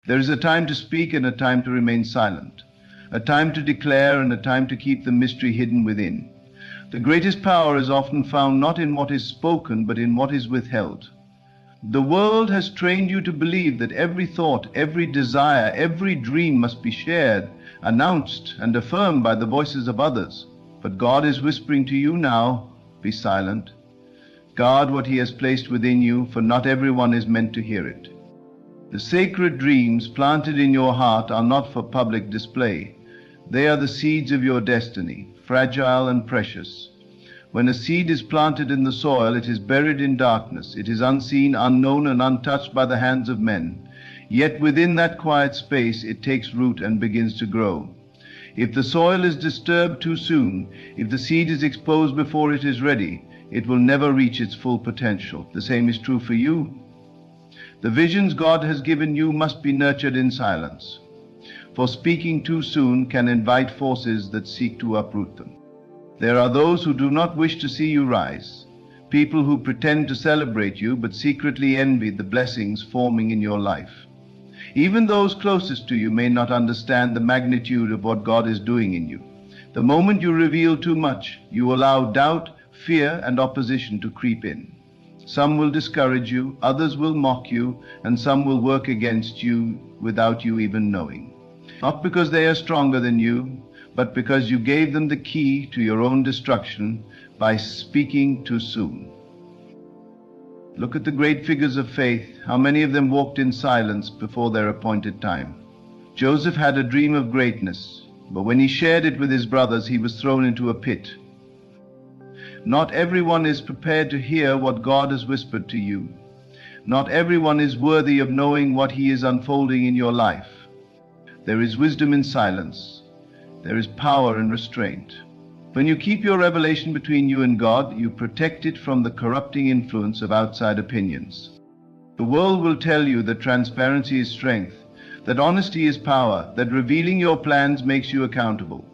There is a time to speak and a time to remain silent, a time to declare and a time to keep the mystery hidden within. The greatest power is often found not in what is spoken, but in what is withheld. The world has trained you to believe that every thought, every desire, every dream must be shared, announced, and affirmed by the voices of others. But God is whispering to you now, be silent. Guard what He has placed within you, for not everyone is meant to hear it. The sacred dreams planted in your heart are not for public display. They are the seeds of your destiny, fragile and precious. When a seed is planted in the soil, it is buried in darkness. It is unseen, unknown, and untouched by the hands of men. Yet within that quiet space, it takes root and begins to grow. If the soil is disturbed too soon, if the seed is exposed before it is ready, it will never reach its full potential. The same is true for you. The visions God has given you must be nurtured in silence, for speaking too soon can invite forces that seek to uproot them. There are those who do not wish to see you rise, people who pretend to celebrate you but secretly envy the blessings forming in your life. Even those closest to you may not understand the magnitude of what God is doing in you. The moment you reveal too much, you allow doubt, fear, and opposition to creep in. Some will discourage you, others will mock you, and some will work against you without you even knowing. Not because they are stronger than you, but because you gave them the key to your own destruction by speaking too soon. Look at the great figures of faith. How many of them walked in silence before their appointed time? Joseph had a dream of greatness, but when he shared it with his brothers, he was thrown into a pit. Not everyone is prepared to hear what God has whispered to you. Not everyone is worthy of knowing what He is unfolding in your life. There is wisdom in silence. There is power in restraint. When you keep your revelation between you and God, you protect it from the corrupting influence of outside opinions. The world will tell you that transparency is strength, that honesty is power, that revealing your plans makes you accountable.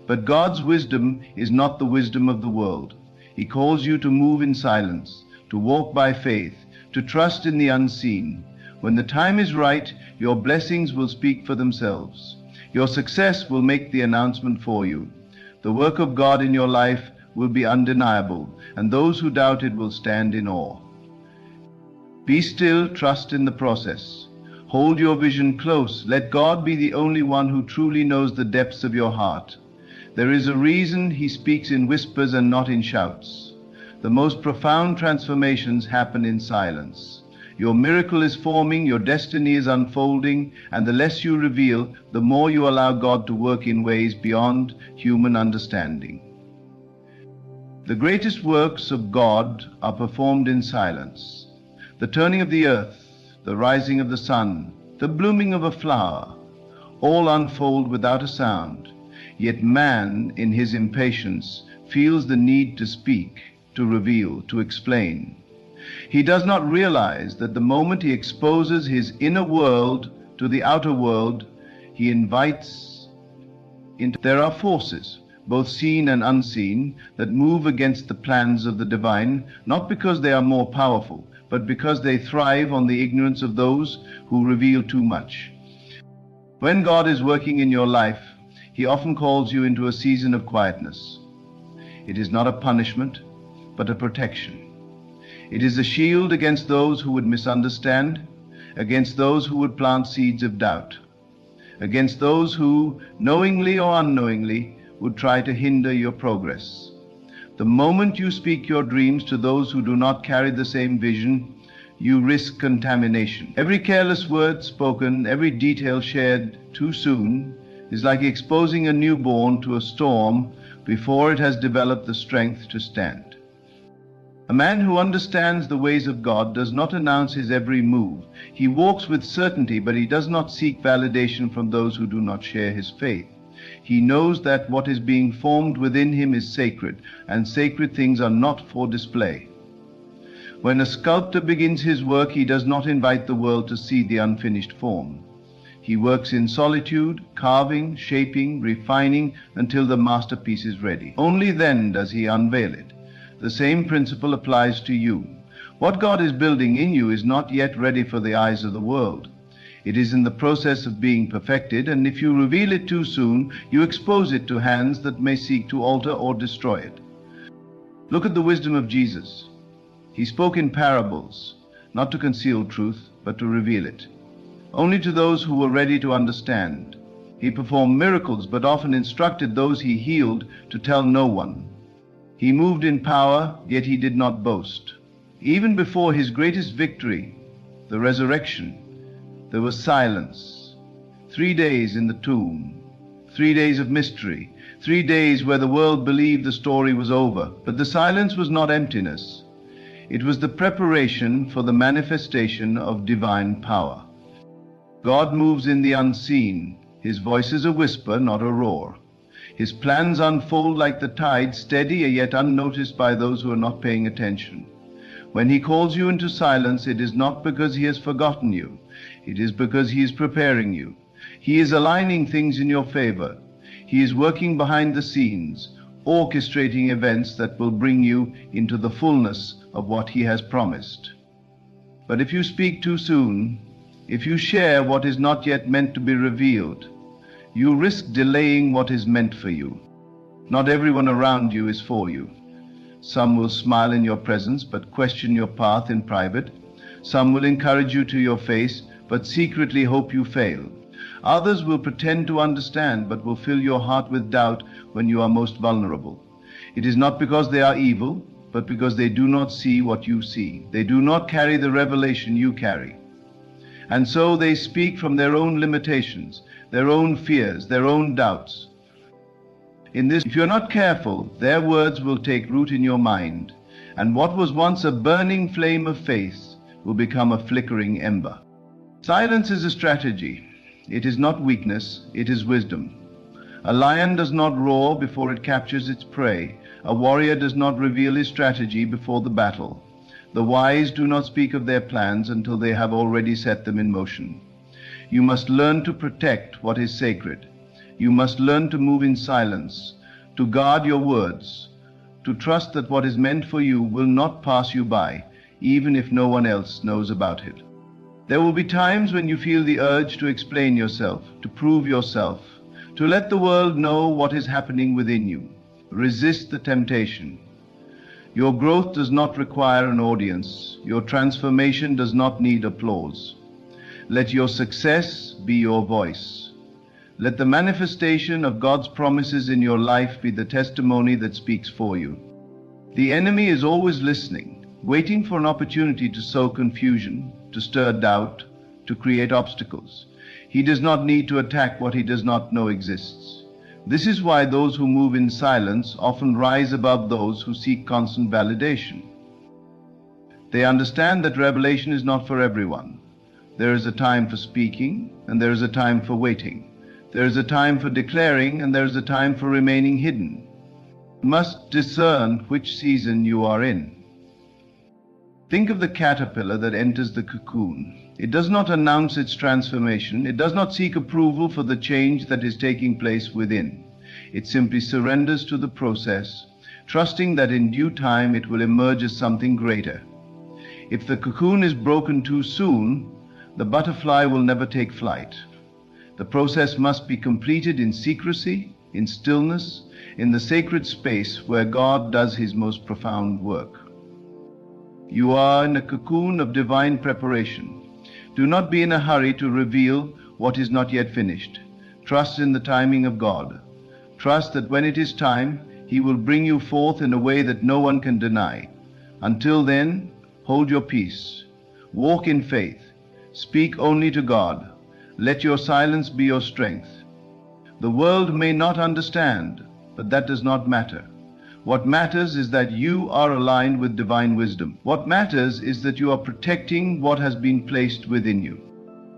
But God's wisdom is not the wisdom of the world. He calls you to move in silence, to walk by faith, to trust in the unseen. When the time is right, your blessings will speak for themselves. Your success will make the announcement for you. The work of God in your life will be undeniable, and those who doubt it will stand in awe. Be still, trust in the process. Hold your vision close. Let God be the only one who truly knows the depths of your heart. There is a reason He speaks in whispers and not in shouts. The most profound transformations happen in silence. Your miracle is forming, your destiny is unfolding, and the less you reveal, the more you allow God to work in ways beyond human understanding. The greatest works of God are performed in silence. The turning of the earth, the rising of the sun, the blooming of a flower, all unfold without a sound. Yet man, in his impatience, feels the need to speak, to reveal, to explain. He does not realize that the moment he exposes his inner world to the outer world, he invites into. There are forces, both seen and unseen, that move against the plans of the divine, not because they are more powerful, but because they thrive on the ignorance of those who reveal too much. When God is working in your life, He often calls you into a season of quietness. It is not a punishment, but a protection. It is a shield against those who would misunderstand, against those who would plant seeds of doubt, against those who, knowingly or unknowingly, would try to hinder your progress. The moment you speak your dreams to those who do not carry the same vision, you risk contamination. Every careless word spoken, every detail shared too soon, is like exposing a newborn to a storm before it has developed the strength to stand. A man who understands the ways of God does not announce his every move. He walks with certainty, but he does not seek validation from those who do not share his faith. He knows that what is being formed within him is sacred, and sacred things are not for display. When a sculptor begins his work, he does not invite the world to see the unfinished form. He works in solitude, carving, shaping, refining until the masterpiece is ready. Only then does he unveil it. The same principle applies to you. What God is building in you is not yet ready for the eyes of the world. It is in the process of being perfected, and if you reveal it too soon, you expose it to hands that may seek to alter or destroy it. Look at the wisdom of Jesus. He spoke in parables, not to conceal truth, but to reveal it. Only to those who were ready to understand. He performed miracles, but often instructed those he healed to tell no one. He moved in power, yet he did not boast. Even before his greatest victory, the resurrection, there was silence. 3 days in the tomb, 3 days of mystery, 3 days where the world believed the story was over. But the silence was not emptiness. It was the preparation for the manifestation of divine power. God moves in the unseen. His voice is a whisper, not a roar. His plans unfold like the tide, steady yet unnoticed by those who are not paying attention. When he calls you into silence, it is not because he has forgotten you. It is because he is preparing you. He is aligning things in your favor. He is working behind the scenes, orchestrating events that will bring you into the fullness of what he has promised. But if you speak too soon, if you share what is not yet meant to be revealed, you risk delaying what is meant for you. Not everyone around you is for you. Some will smile in your presence, but question your path in private. Some will encourage you to your face, but secretly hope you fail. Others will pretend to understand, but will fill your heart with doubt when you are most vulnerable. It is not because they are evil, but because they do not see what you see. They do not carry the revelation you carry. And so they speak from their own limitations, their own fears, their own doubts. In this, if you're not careful, their words will take root in your mind, and what was once a burning flame of faith will become a flickering ember. Silence is a strategy. It is not weakness, it is wisdom. A lion does not roar before it captures its prey. A warrior does not reveal his strategy before the battle. The wise do not speak of their plans until they have already set them in motion. You must learn to protect what is sacred. You must learn to move in silence, to guard your words, to trust that what is meant for you will not pass you by, even if no one else knows about it. There will be times when you feel the urge to explain yourself, to prove yourself, to let the world know what is happening within you. Resist the temptation. Your growth does not require an audience. Your transformation does not need applause. Let your success be your voice. Let the manifestation of God's promises in your life be the testimony that speaks for you. The enemy is always listening, waiting for an opportunity to sow confusion, to stir doubt, to create obstacles. He does not need to attack what he does not know exists. This is why those who move in silence often rise above those who seek constant validation. They understand that revelation is not for everyone. There is a time for speaking, and there is a time for waiting. There is a time for declaring, and there is a time for remaining hidden. You must discern which season you are in. Think of the caterpillar that enters the cocoon. It does not announce its transformation. It does not seek approval for the change that is taking place within. It simply surrenders to the process, trusting that in due time it will emerge as something greater. If the cocoon is broken too soon, the butterfly will never take flight. The process must be completed in secrecy, in stillness, in the sacred space where God does his most profound work. You are in a cocoon of divine preparation. Do not be in a hurry to reveal what is not yet finished. Trust in the timing of God. Trust that when it is time, he will bring you forth in a way that no one can deny. Until then, hold your peace. Walk in faith. Speak only to God. Let your silence be your strength. The world may not understand, but that does not matter. What matters is that you are aligned with divine wisdom. What matters is that you are protecting what has been placed within you.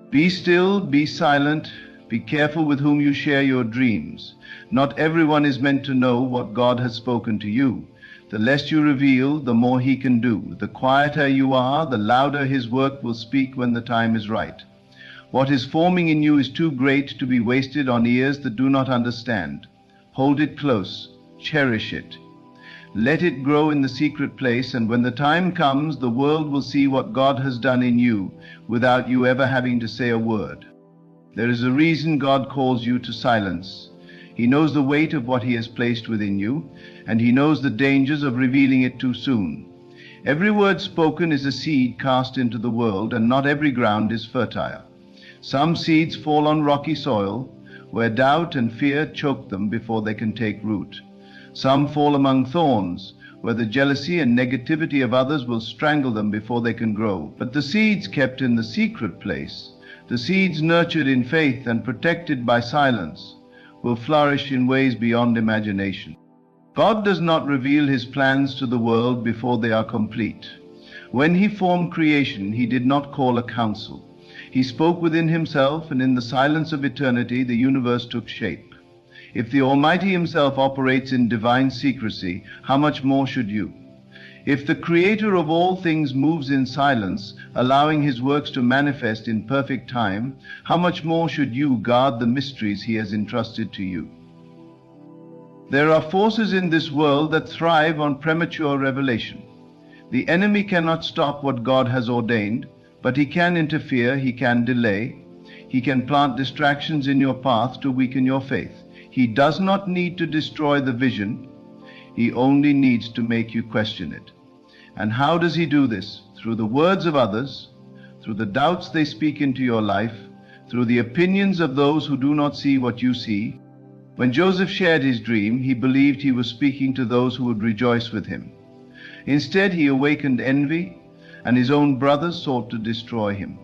Be still, be silent, be careful with whom you share your dreams. Not everyone is meant to know what God has spoken to you. The less you reveal, the more he can do. The quieter you are, the louder his work will speak when the time is right. What is forming in you is too great to be wasted on ears that do not understand. Hold it close, cherish it. Let it grow in the secret place, and when the time comes, the world will see what God has done in you without you ever having to say a word. There is a reason God calls you to silence. He knows the weight of what He has placed within you, and He knows the dangers of revealing it too soon. Every word spoken is a seed cast into the world, and not every ground is fertile. Some seeds fall on rocky soil, where doubt and fear choke them before they can take root. Some fall among thorns, where the jealousy and negativity of others will strangle them before they can grow. But the seeds kept in the secret place, the seeds nurtured in faith and protected by silence, will flourish in ways beyond imagination. God does not reveal His plans to the world before they are complete. When He formed creation, He did not call a council. He spoke within Himself, and in the silence of eternity the universe took shape. If the Almighty Himself operates in divine secrecy, how much more should you? If the Creator of all things moves in silence, allowing His works to manifest in perfect time, how much more should you guard the mysteries He has entrusted to you? There are forces in this world that thrive on premature revelation. The enemy cannot stop what God has ordained, but he can interfere, he can delay, he can plant distractions in your path to weaken your faith. He does not need to destroy the vision, he only needs to make you question it. And how does he do this? Through the words of others, through the doubts they speak into your life, through the opinions of those who do not see what you see. When Joseph shared his dream, he believed he was speaking to those who would rejoice with him. Instead, he awakened envy, and his own brothers sought to destroy him.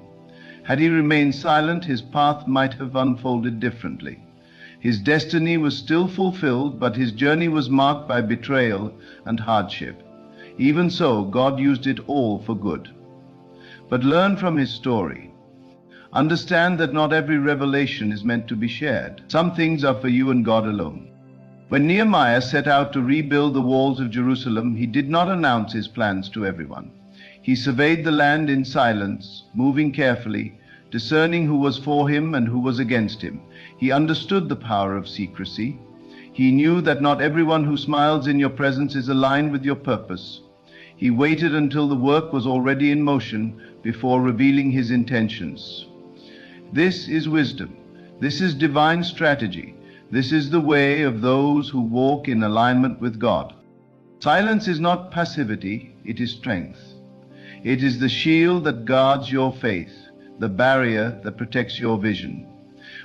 Had he remained silent, his path might have unfolded differently. His destiny was still fulfilled, but his journey was marked by betrayal and hardship. Even so, God used it all for good. But learn from his story. Understand that not every revelation is meant to be shared. Some things are for you and God alone. When Nehemiah set out to rebuild the walls of Jerusalem, he did not announce his plans to everyone. He surveyed the land in silence, moving carefully, discerning who was for him and who was against him. He understood the power of secrecy. He knew that not everyone who smiles in your presence is aligned with your purpose. He waited until the work was already in motion before revealing his intentions. This is wisdom. This is divine strategy. This is the way of those who walk in alignment with God. Silence is not passivity, it is strength. It is the shield that guards your faith, the barrier that protects your vision.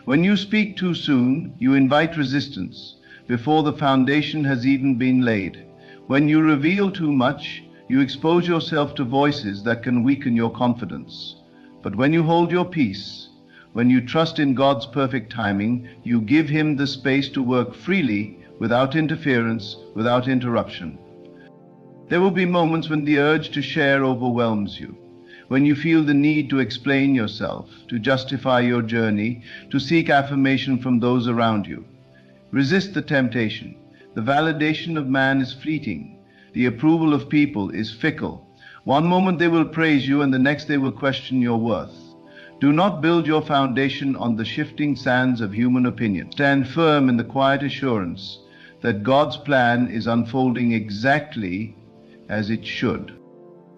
When you speak too soon, you invite resistance before the foundation has even been laid. When you reveal too much, you expose yourself to voices that can weaken your confidence. But when you hold your peace, when you trust in God's perfect timing, you give Him the space to work freely, without interference, without interruption. There will be moments when the urge to share overwhelms you, when you feel the need to explain yourself, to justify your journey, to seek affirmation from those around you. Resist the temptation. The validation of man is fleeting. The approval of people is fickle. One moment they will praise you, and the next they will question your worth. Do not build your foundation on the shifting sands of human opinion. Stand firm in the quiet assurance that God's plan is unfolding exactly as it should.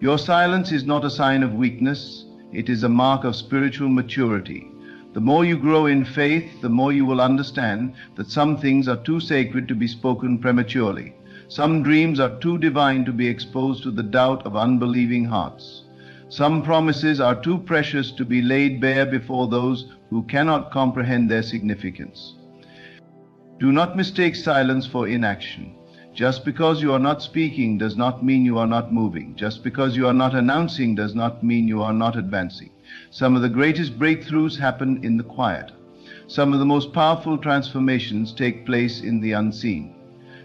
Your silence is not a sign of weakness, it is a mark of spiritual maturity. The more you grow in faith, the more you will understand that some things are too sacred to be spoken prematurely. Some dreams are too divine to be exposed to the doubt of unbelieving hearts. Some promises are too precious to be laid bare before those who cannot comprehend their significance. Do not mistake silence for inaction. Just because you are not speaking does not mean you are not moving. Just because you are not announcing does not mean you are not advancing. Some of the greatest breakthroughs happen in the quiet. Some of the most powerful transformations take place in the unseen.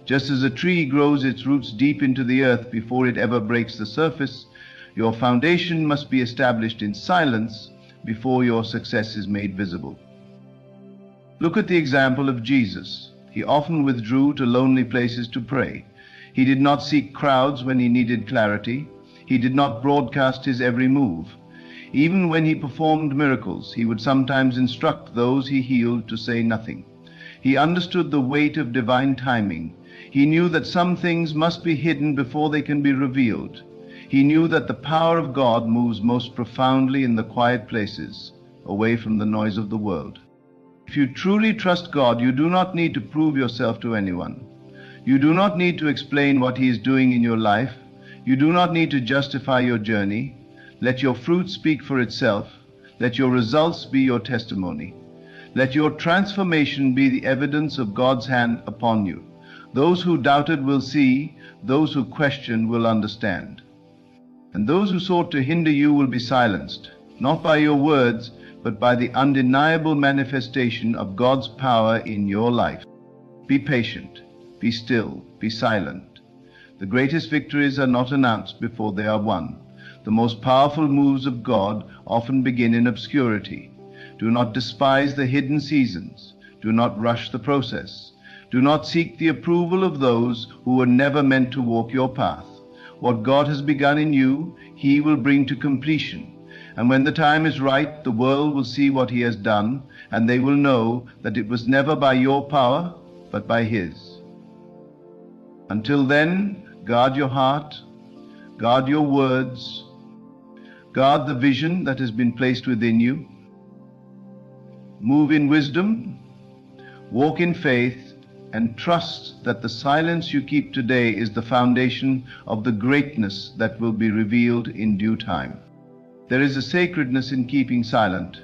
Just as a tree grows its roots deep into the earth before it ever breaks the surface, your foundation must be established in silence before your success is made visible. Look at the example of Jesus. He often withdrew to lonely places to pray. He did not seek crowds when he needed clarity. He did not broadcast his every move. Even when he performed miracles, he would sometimes instruct those he healed to say nothing. He understood the weight of divine timing. He knew that some things must be hidden before they can be revealed. He knew that the power of God moves most profoundly in the quiet places, away from the noise of the world. If you truly trust God, you do not need to prove yourself to anyone. You do not need to explain what He is doing in your life. You do not need to justify your journey. Let your fruit speak for itself. Let your results be your testimony. Let your transformation be the evidence of God's hand upon you. Those who doubted will see, those who questioned will understand. And those who sought to hinder you will be silenced, not by your words, but by the undeniable manifestation of God's power in your life. Be patient, be still, be silent. The greatest victories are not announced before they are won. The most powerful moves of God often begin in obscurity. Do not despise the hidden seasons. Do not rush the process. Do not seek the approval of those who were never meant to walk your path. What God has begun in you, He will bring to completion. And when the time is right, the world will see what He has done, and they will know that it was never by your power, but by His. Until then, guard your heart, guard your words, guard the vision that has been placed within you. Move in wisdom, walk in faith, and trust that the silence you keep today is the foundation of the greatness that will be revealed in due time. There is a sacredness in keeping silent.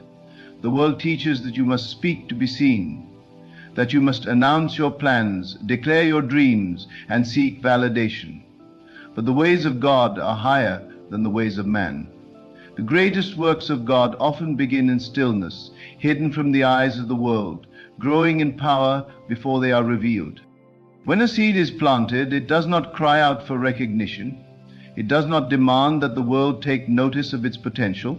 The world teaches that you must speak to be seen, that you must announce your plans, declare your dreams, and seek validation. But the ways of God are higher than the ways of man. The greatest works of God often begin in stillness, hidden from the eyes of the world, growing in power before they are revealed. When a seed is planted, it does not cry out for recognition. It does not demand that the world take notice of its potential.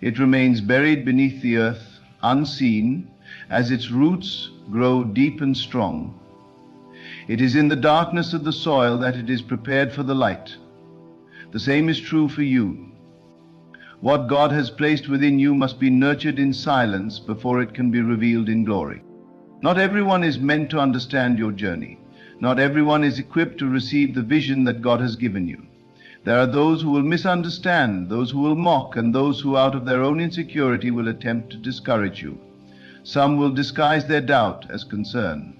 It remains buried beneath the earth, unseen, as its roots grow deep and strong. It is in the darkness of the soil that it is prepared for the light. The same is true for you. What God has placed within you must be nurtured in silence before it can be revealed in glory. Not everyone is meant to understand your journey. Not everyone is equipped to receive the vision that God has given you. There are those who will misunderstand, those who will mock, and those who out of their own insecurity will attempt to discourage you. Some will disguise their doubt as concern.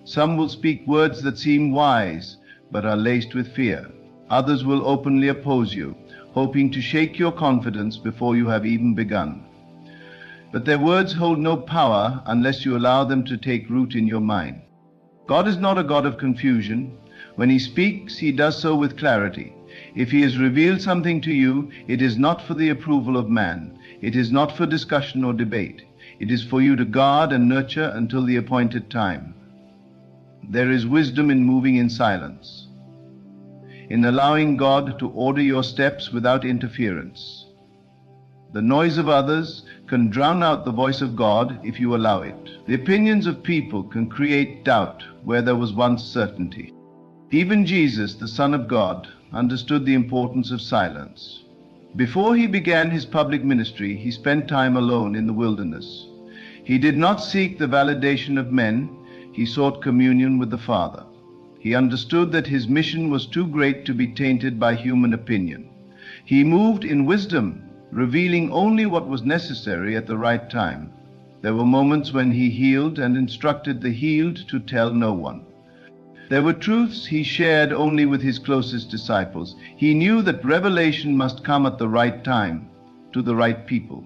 Some will speak words that seem wise, but are laced with fear. Others will openly oppose you, hoping to shake your confidence before you have even begun. But their words hold no power unless you allow them to take root in your mind. God is not a God of confusion. When He speaks, He does so with clarity. If He has revealed something to you, it is not for the approval of man. It is not for discussion or debate. It is for you to guard and nurture until the appointed time. There is wisdom in moving in silence, in allowing God to order your steps without interference. The noise of others can drown out the voice of God if you allow it. The opinions of people can create doubt where there was once certainty. Even Jesus, the Son of God, understood the importance of silence. Before He began His public ministry, He spent time alone in the wilderness. He did not seek the validation of men. He sought communion with the Father. He understood that His mission was too great to be tainted by human opinion. He moved in wisdom, revealing only what was necessary at the right time. There were moments when He healed and instructed the healed to tell no one. There were truths He shared only with His closest disciples. He knew that revelation must come at the right time, to the right people.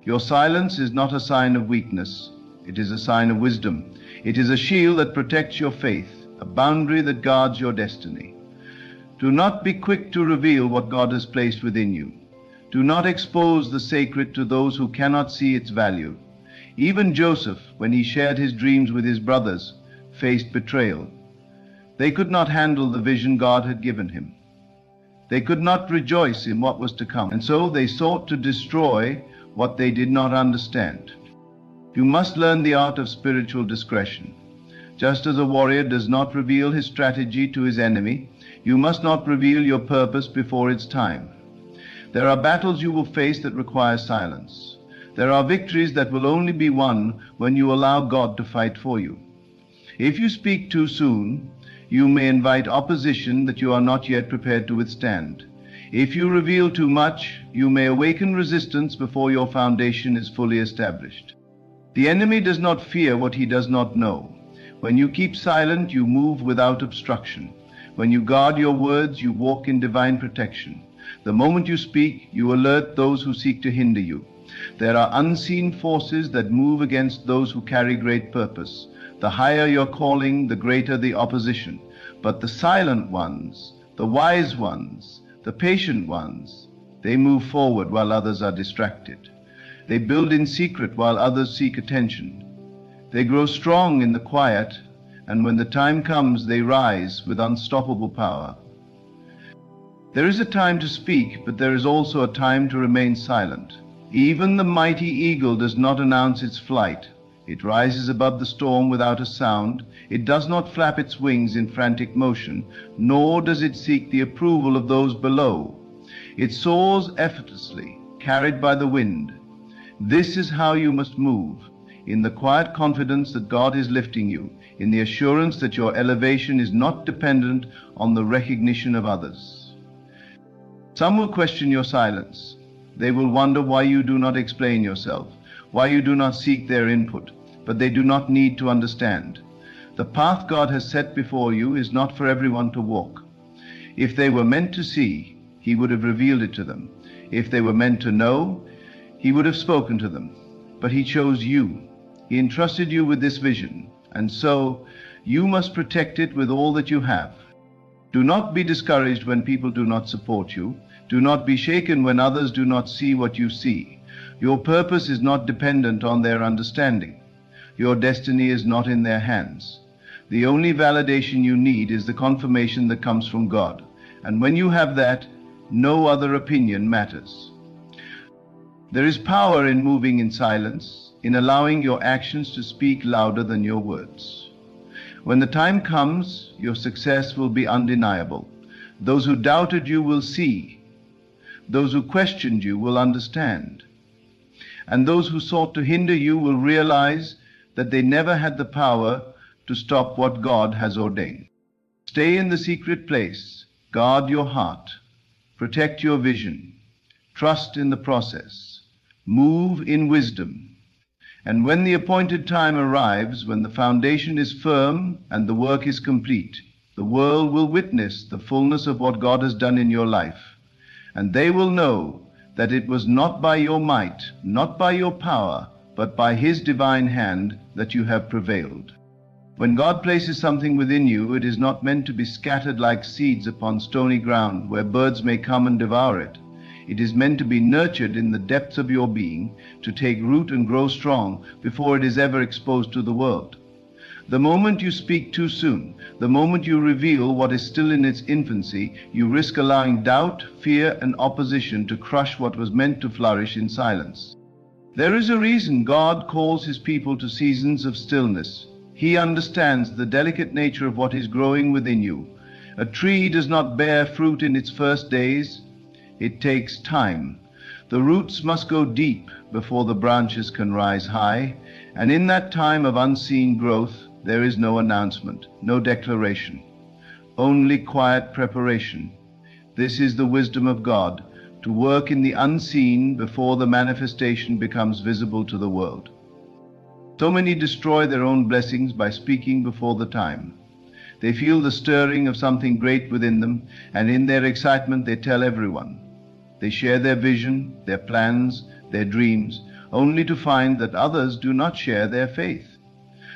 Your silence is not a sign of weakness. It is a sign of wisdom. It is a shield that protects your faith, a boundary that guards your destiny. Do not be quick to reveal what God has placed within you. Do not expose the sacred to those who cannot see its value. Even Joseph, when he shared his dreams with his brothers, faced betrayal. They could not handle the vision God had given him. They could not rejoice in what was to come, and so they sought to destroy what they did not understand. You must learn the art of spiritual discretion. Just as a warrior does not reveal his strategy to his enemy, you must not reveal your purpose before its time. There are battles you will face that require silence. There are victories that will only be won when you allow God to fight for you. If you speak too soon, you may invite opposition that you are not yet prepared to withstand. If you reveal too much, you may awaken resistance before your foundation is fully established. The enemy does not fear what he does not know. When you keep silent, you move without obstruction. When you guard your words, you walk in divine protection. The moment you speak, you alert those who seek to hinder you. There are unseen forces that move against those who carry great purpose. The higher your calling, the greater the opposition. But the silent ones, the wise ones, the patient ones, they move forward while others are distracted. They build in secret while others seek attention. They grow strong in the quiet, and when the time comes, they rise with unstoppable power. There is a time to speak, but there is also a time to remain silent. Even the mighty eagle does not announce its flight. It rises above the storm without a sound. It does not flap its wings in frantic motion, nor does it seek the approval of those below. It soars effortlessly, carried by the wind. This is how you must move, in the quiet confidence that God is lifting you, in the assurance that your elevation is not dependent on the recognition of others. Some will question your silence. They will wonder why you do not explain yourself, why you do not seek their input, but they do not need to understand. The path God has set before you is not for everyone to walk. If they were meant to see, He would have revealed it to them. If they were meant to know, He would have spoken to them. But He chose you. He entrusted you with this vision, and so you must protect it with all that you have. Do not be discouraged when people do not support you. Do not be shaken when others do not see what you see. Your purpose is not dependent on their understanding. Your destiny is not in their hands. The only validation you need is the confirmation that comes from God. And when you have that, no other opinion matters. There is power in moving in silence, in allowing your actions to speak louder than your words. When the time comes, your success will be undeniable. Those who doubted you will see. Those who questioned you will understand. And those who sought to hinder you will realize that they never had the power to stop what God has ordained. Stay in the secret place. Guard your heart. Protect your vision. Trust in the process. Move in wisdom. And when the appointed time arrives, when the foundation is firm and the work is complete, the world will witness the fullness of what God has done in your life. And they will know that it was not by your might, not by your power, but by His divine hand that you have prevailed. When God places something within you, it is not meant to be scattered like seeds upon stony ground where birds may come and devour it. It is meant to be nurtured in the depths of your being, to take root and grow strong before it is ever exposed to the world. The moment you speak too soon, the moment you reveal what is still in its infancy, you risk allowing doubt, fear, and opposition to crush what was meant to flourish in silence. There is a reason God calls His people to seasons of stillness. He understands the delicate nature of what is growing within you. A tree does not bear fruit in its first days. It takes time. The roots must go deep before the branches can rise high, and in that time of unseen growth, there is no announcement, no declaration, only quiet preparation. This is the wisdom of God, to work in the unseen before the manifestation becomes visible to the world. So many destroy their own blessings by speaking before the time. They feel the stirring of something great within them, and in their excitement they tell everyone. They share their vision, their plans, their dreams, only to find that others do not share their faith.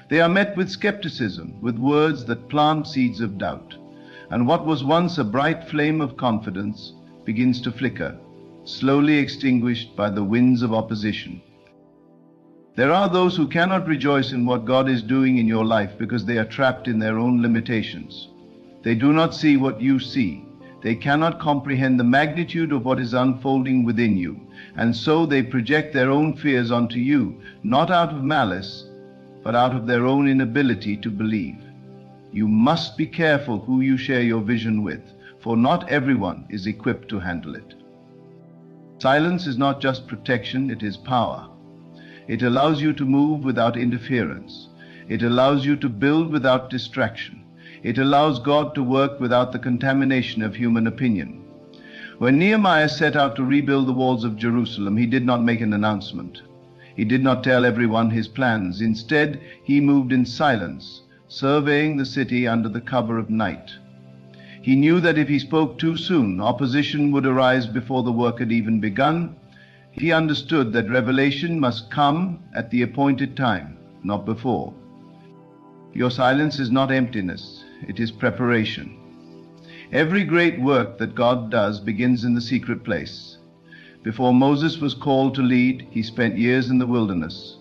They are met with skepticism, with words that plant seeds of doubt, and what was once a bright flame of confidence begins to flicker, slowly extinguished by the winds of opposition. There are those who cannot rejoice in what God is doing in your life because they are trapped in their own limitations. They do not see what you see. They cannot comprehend the magnitude of what is unfolding within you, and so they project their own fears onto you, not out of malice, but out of their own inability to believe. You must be careful who you share your vision with, for not everyone is equipped to handle it. Silence is not just protection, it is power. It allows you to move without interference. It allows you to build without distraction. It allows God to work without the contamination of human opinion. When Nehemiah set out to rebuild the walls of Jerusalem, he did not make an announcement. He did not tell everyone his plans. Instead, he moved in silence, surveying the city under the cover of night. He knew that if he spoke too soon, opposition would arise before the work had even begun. He understood that revelation must come at the appointed time, not before. Your silence is not emptiness, it is preparation. Every great work that God does begins in the secret place. Before Moses was called to lead, he spent years in the wilderness.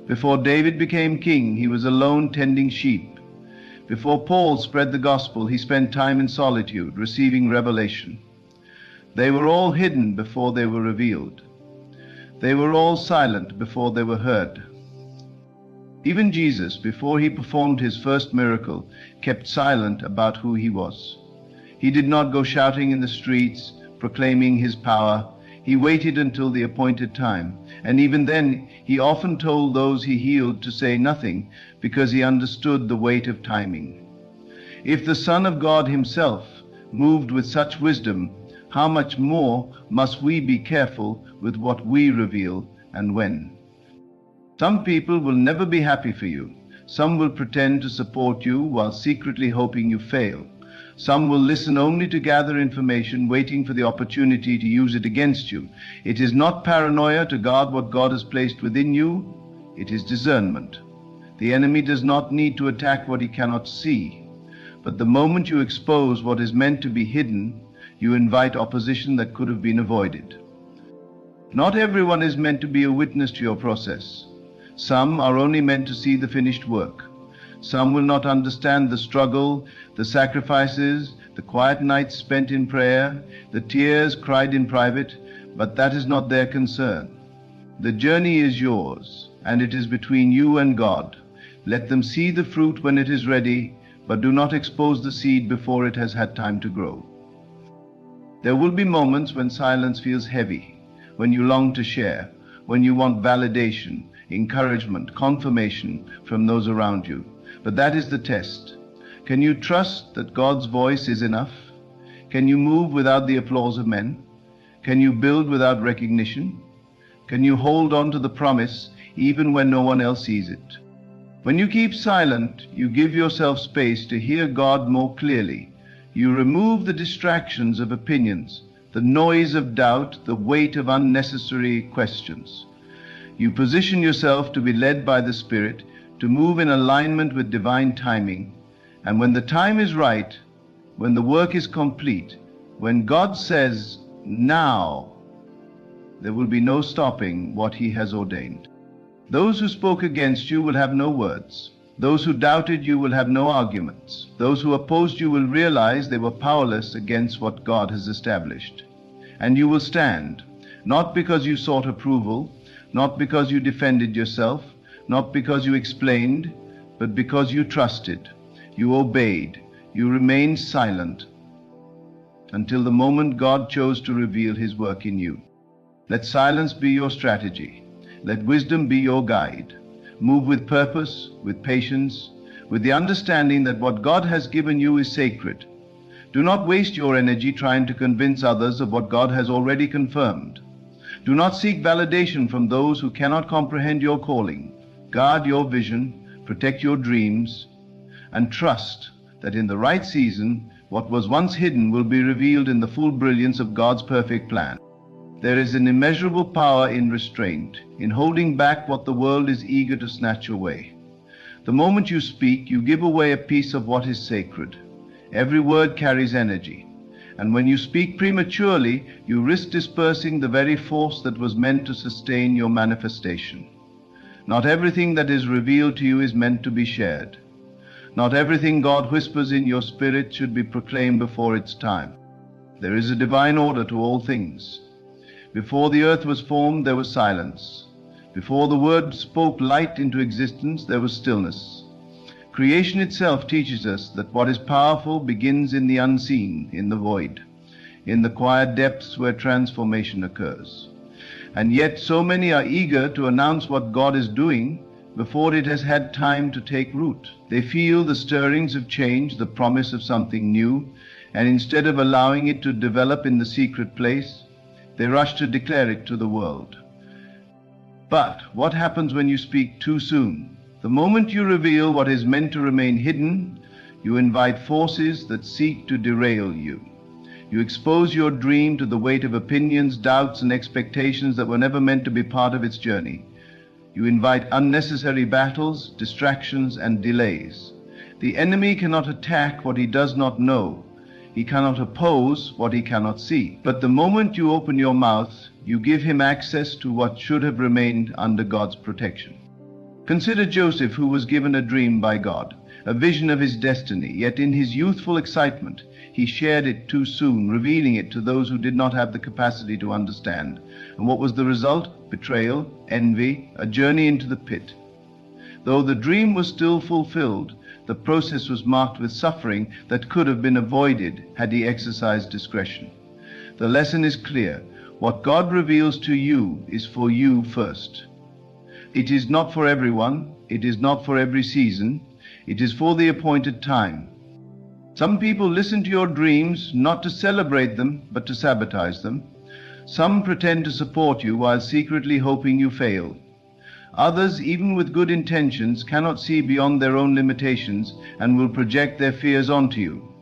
Before David became king, he was alone tending sheep. Before Paul spread the gospel, he spent time in solitude, receiving revelation. They were all hidden before they were revealed. They were all silent before they were heard. Even Jesus, before he performed his first miracle, kept silent about who he was. He did not go shouting in the streets, proclaiming his power. He waited until the appointed time, and even then he often told those he healed to say nothing, because he understood the weight of timing. If the Son of God himself moved with such wisdom, how much more must we be careful with what we reveal and when? Some people will never be happy for you. Some will pretend to support you while secretly hoping you fail. Some will listen only to gather information, waiting for the opportunity to use it against you. It is not paranoia to guard what God has placed within you. It is discernment. The enemy does not need to attack what he cannot see. But the moment you expose what is meant to be hidden, you invite opposition that could have been avoided. Not everyone is meant to be a witness to your process. Some are only meant to see the finished work. Some will not understand the struggle, the sacrifices, the quiet nights spent in prayer, the tears cried in private, but that is not their concern. The journey is yours, and it is between you and God. Let them see the fruit when it is ready, but do not expose the seed before it has had time to grow. There will be moments when silence feels heavy, when you long to share, when you want validation, encouragement, confirmation from those around you. But that is the test. Can you trust that God's voice is enough? Can you move without the applause of men? Can you build without recognition? Can you hold on to the promise even when no one else sees it? When you keep silent, you give yourself space to hear God more clearly. You remove the distractions of opinions, the noise of doubt, the weight of unnecessary questions. You position yourself to be led by the Spirit, to move in alignment with divine timing. And when the time is right, when the work is complete, when God says, now, there will be no stopping what he has ordained. Those who spoke against you will have no words. Those who doubted you will have no arguments. Those who opposed you will realize they were powerless against what God has established. And you will stand, not because you sought approval, not because you defended yourself, not because you explained, but because you trusted, you obeyed, you remained silent until the moment God chose to reveal his work in you. Let silence be your strategy. Let wisdom be your guide. Move with purpose, with patience, with the understanding that what God has given you is sacred. Do not waste your energy trying to convince others of what God has already confirmed. Do not seek validation from those who cannot comprehend your calling. Guard your vision, protect your dreams, and trust that in the right season, what was once hidden will be revealed in the full brilliance of God's perfect plan. There is an immeasurable power in restraint, in holding back what the world is eager to snatch away. The moment you speak, you give away a piece of what is sacred. Every word carries energy, and when you speak prematurely, you risk dispersing the very force that was meant to sustain your manifestation. Not everything that is revealed to you is meant to be shared. Not everything God whispers in your spirit should be proclaimed before its time. There is a divine order to all things. Before the earth was formed, there was silence. Before the Word spoke light into existence, there was stillness. Creation itself teaches us that what is powerful begins in the unseen, in the void, in the quiet depths where transformation occurs. And yet so many are eager to announce what God is doing before it has had time to take root. They feel the stirrings of change, the promise of something new, and instead of allowing it to develop in the secret place, they rush to declare it to the world. But what happens when you speak too soon? The moment you reveal what is meant to remain hidden, you invite forces that seek to derail you. You expose your dream to the weight of opinions, doubts, and expectations that were never meant to be part of its journey. You invite unnecessary battles, distractions, and delays. The enemy cannot attack what he does not know. He cannot oppose what he cannot see. But the moment you open your mouth, you give him access to what should have remained under God's protection. Consider Joseph, who was given a dream by God, a vision of his destiny, yet in his youthful excitement, he shared it too soon, revealing it to those who did not have the capacity to understand. And what was the result? Betrayal, envy, a journey into the pit. Though the dream was still fulfilled, the process was marked with suffering that could have been avoided had he exercised discretion. The lesson is clear. What God reveals to you is for you first. It is not for everyone. It is not for every season. It is for the appointed time. Some people listen to your dreams not to celebrate them, but to sabotage them. Some pretend to support you while secretly hoping you fail. Others, even with good intentions, cannot see beyond their own limitations and will project their fears onto you.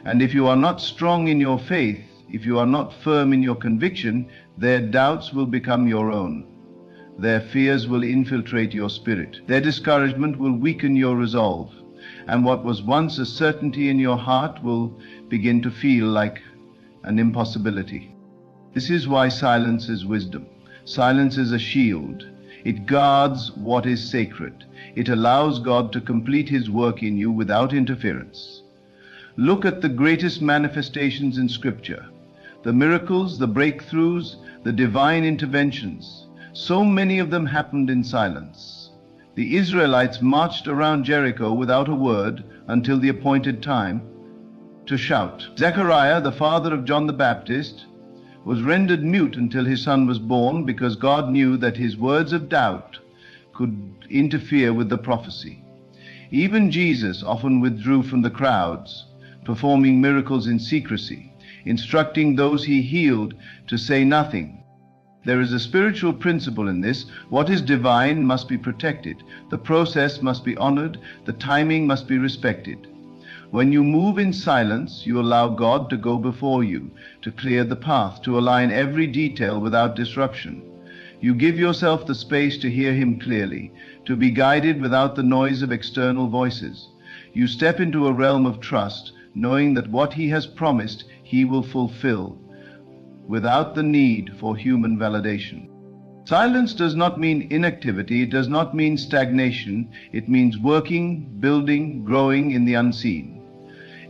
And if you are not strong in your faith, if you are not firm in your conviction, their doubts will become your own. Their fears will infiltrate your spirit. Their discouragement will weaken your resolve. And what was once a certainty in your heart will begin to feel like an impossibility. This is why silence is wisdom. Silence is a shield. It guards what is sacred. It allows God to complete his work in you without interference. Look at the greatest manifestations in Scripture. The miracles, the breakthroughs, the divine interventions. So many of them happened in silence. The Israelites marched around Jericho without a word until the appointed time to shout. Zechariah, the father of John the Baptist, was rendered mute until his son was born because God knew that his words of doubt could interfere with the prophecy. Even Jesus often withdrew from the crowds, performing miracles in secrecy, instructing those he healed to say nothing. There is a spiritual principle in this. What is divine must be protected. The process must be honored. The timing must be respected. When you move in silence, you allow God to go before you, to clear the path, to align every detail without disruption. You give yourself the space to hear him clearly, to be guided without the noise of external voices. You step into a realm of trust, knowing that what he has promised, he will fulfill, without the need for human validation. Silence does not mean inactivity. It does not mean stagnation. It means working, building, growing in the unseen.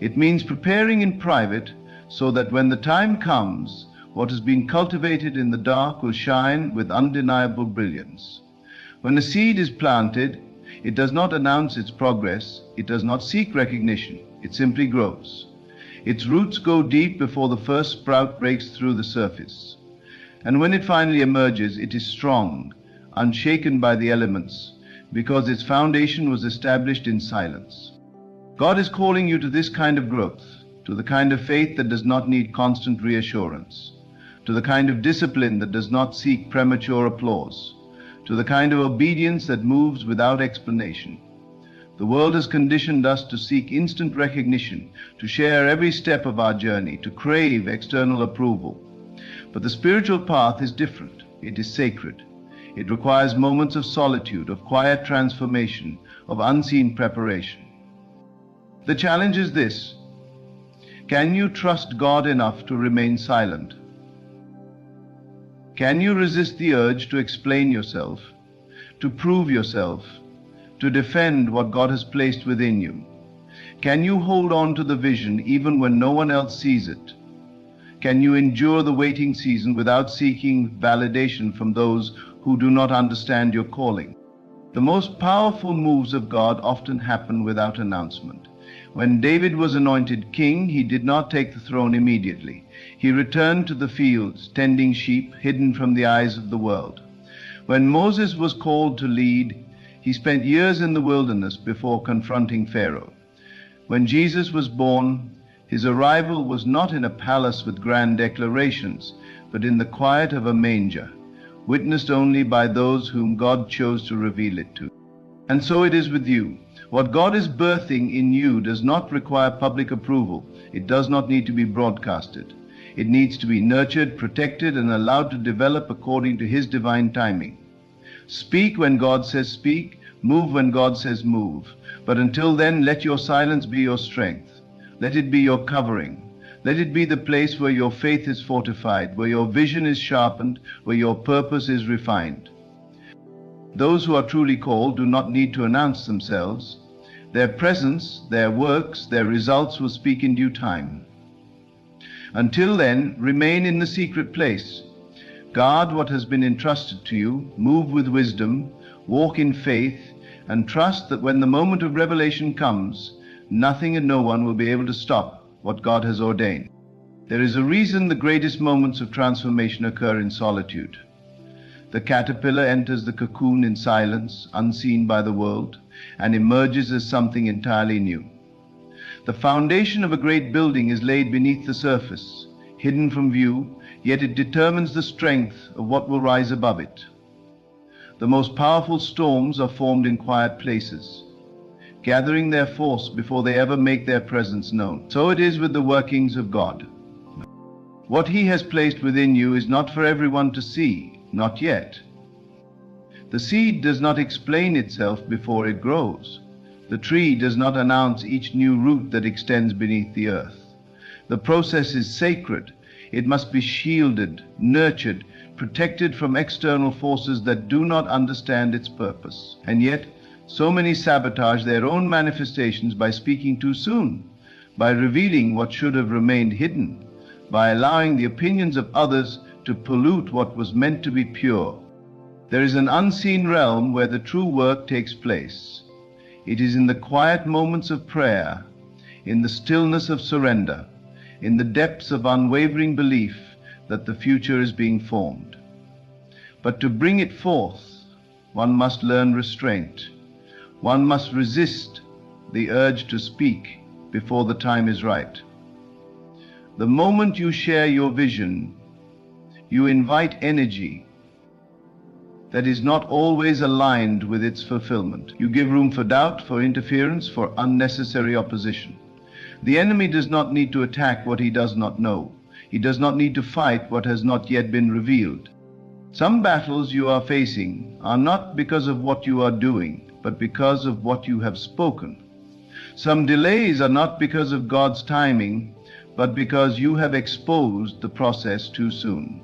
It means preparing in private so that when the time comes, what has been cultivated in the dark will shine with undeniable brilliance. When a seed is planted, it does not announce its progress. It does not seek recognition. It simply grows. Its roots go deep before the first sprout breaks through the surface. And when it finally emerges, it is strong, unshaken by the elements, because its foundation was established in silence. God is calling you to this kind of growth, to the kind of faith that does not need constant reassurance, to the kind of discipline that does not seek premature applause, to the kind of obedience that moves without explanation. The world has conditioned us to seek instant recognition, to share every step of our journey, to crave external approval. But the spiritual path is different. It is sacred. It requires moments of solitude, of quiet transformation, of unseen preparation. The challenge is this: can you trust God enough to remain silent? Can you resist the urge to explain yourself, to prove yourself, to defend what God has placed within you? Can you hold on to the vision even when no one else sees it? Can you endure the waiting season without seeking validation from those who do not understand your calling? The most powerful moves of God often happen without announcement. When David was anointed king, he did not take the throne immediately. He returned to the fields, tending sheep, hidden from the eyes of the world. When Moses was called to lead, he spent years in the wilderness before confronting Pharaoh. When Jesus was born, his arrival was not in a palace with grand declarations, but in the quiet of a manger, witnessed only by those whom God chose to reveal it to. And so it is with you. What God is birthing in you does not require public approval. It does not need to be broadcasted. It needs to be nurtured, protected, and allowed to develop according to His divine timing. Speak when God says speak, move when God says move. But until then, let your silence be your strength. Let it be your covering. Let it be the place where your faith is fortified, where your vision is sharpened, where your purpose is refined. Those who are truly called do not need to announce themselves. Their presence, their works, their results will speak in due time. Until then, remain in the secret place. Guard what has been entrusted to you, move with wisdom, walk in faith, and trust that when the moment of revelation comes, nothing and no one will be able to stop what God has ordained. There is a reason the greatest moments of transformation occur in solitude. The caterpillar enters the cocoon in silence, unseen by the world, and emerges as something entirely new. The foundation of a great building is laid beneath the surface, hidden from view, yet it determines the strength of what will rise above it. The most powerful storms are formed in quiet places, gathering their force before they ever make their presence known. So it is with the workings of God. What He has placed within you is not for everyone to see. Not yet. The seed does not explain itself before it grows. The tree does not announce each new root that extends beneath the earth. The process is sacred. It must be shielded, nurtured, protected from external forces that do not understand its purpose. And yet, so many sabotage their own manifestations by speaking too soon, by revealing what should have remained hidden, by allowing the opinions of others to pollute what was meant to be pure. There is an unseen realm where the true work takes place. It is in the quiet moments of prayer, in the stillness of surrender, in the depths of unwavering belief that the future is being formed. But to bring it forth, one must learn restraint. One must resist the urge to speak before the time is right. The moment you share your vision, you invite energy that is not always aligned with its fulfillment. You give room for doubt, for interference, for unnecessary opposition. The enemy does not need to attack what he does not know. He does not need to fight what has not yet been revealed. Some battles you are facing are not because of what you are doing, but because of what you have spoken. Some delays are not because of God's timing, but because you have exposed the process too soon.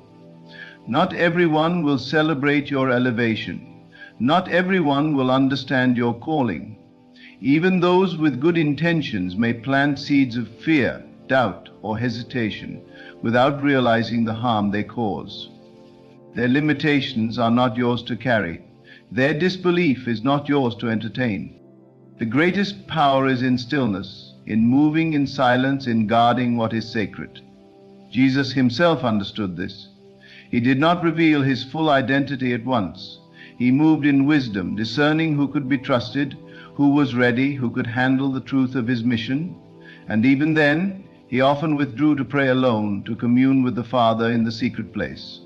Not everyone will celebrate your elevation. Not everyone will understand your calling. Even those with good intentions may plant seeds of fear, doubt, or hesitation without realizing the harm they cause. Their limitations are not yours to carry. Their disbelief is not yours to entertain. The greatest power is in stillness, in moving in silence, in guarding what is sacred. Jesus Himself understood this. He did not reveal His full identity at once. He moved in wisdom, discerning who could be trusted, who was ready, who could handle the truth of His mission. And even then, He often withdrew to pray alone, to commune with the Father in the secret place.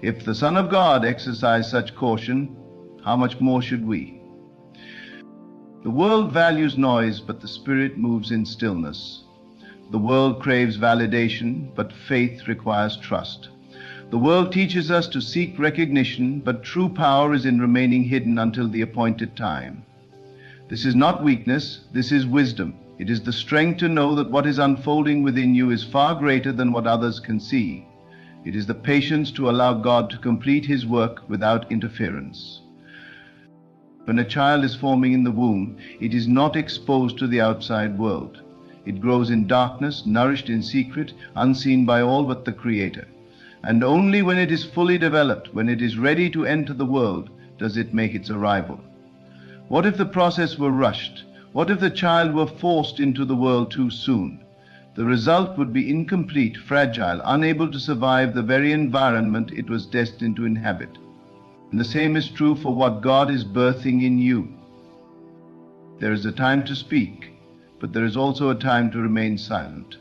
If the Son of God exercised such caution, how much more should we? The world values noise, but the Spirit moves in stillness. The world craves validation, but faith requires trust. The world teaches us to seek recognition, but true power is in remaining hidden until the appointed time. This is not weakness, this is wisdom. It is the strength to know that what is unfolding within you is far greater than what others can see. It is the patience to allow God to complete His work without interference. When a child is forming in the womb, it is not exposed to the outside world. It grows in darkness, nourished in secret, unseen by all but the Creator. And only when it is fully developed, when it is ready to enter the world, does it make its arrival. What if the process were rushed? What if the child were forced into the world too soon? The result would be incomplete, fragile, unable to survive the very environment it was destined to inhabit. And the same is true for what God is birthing in you. There is a time to speak, but there is also a time to remain silent.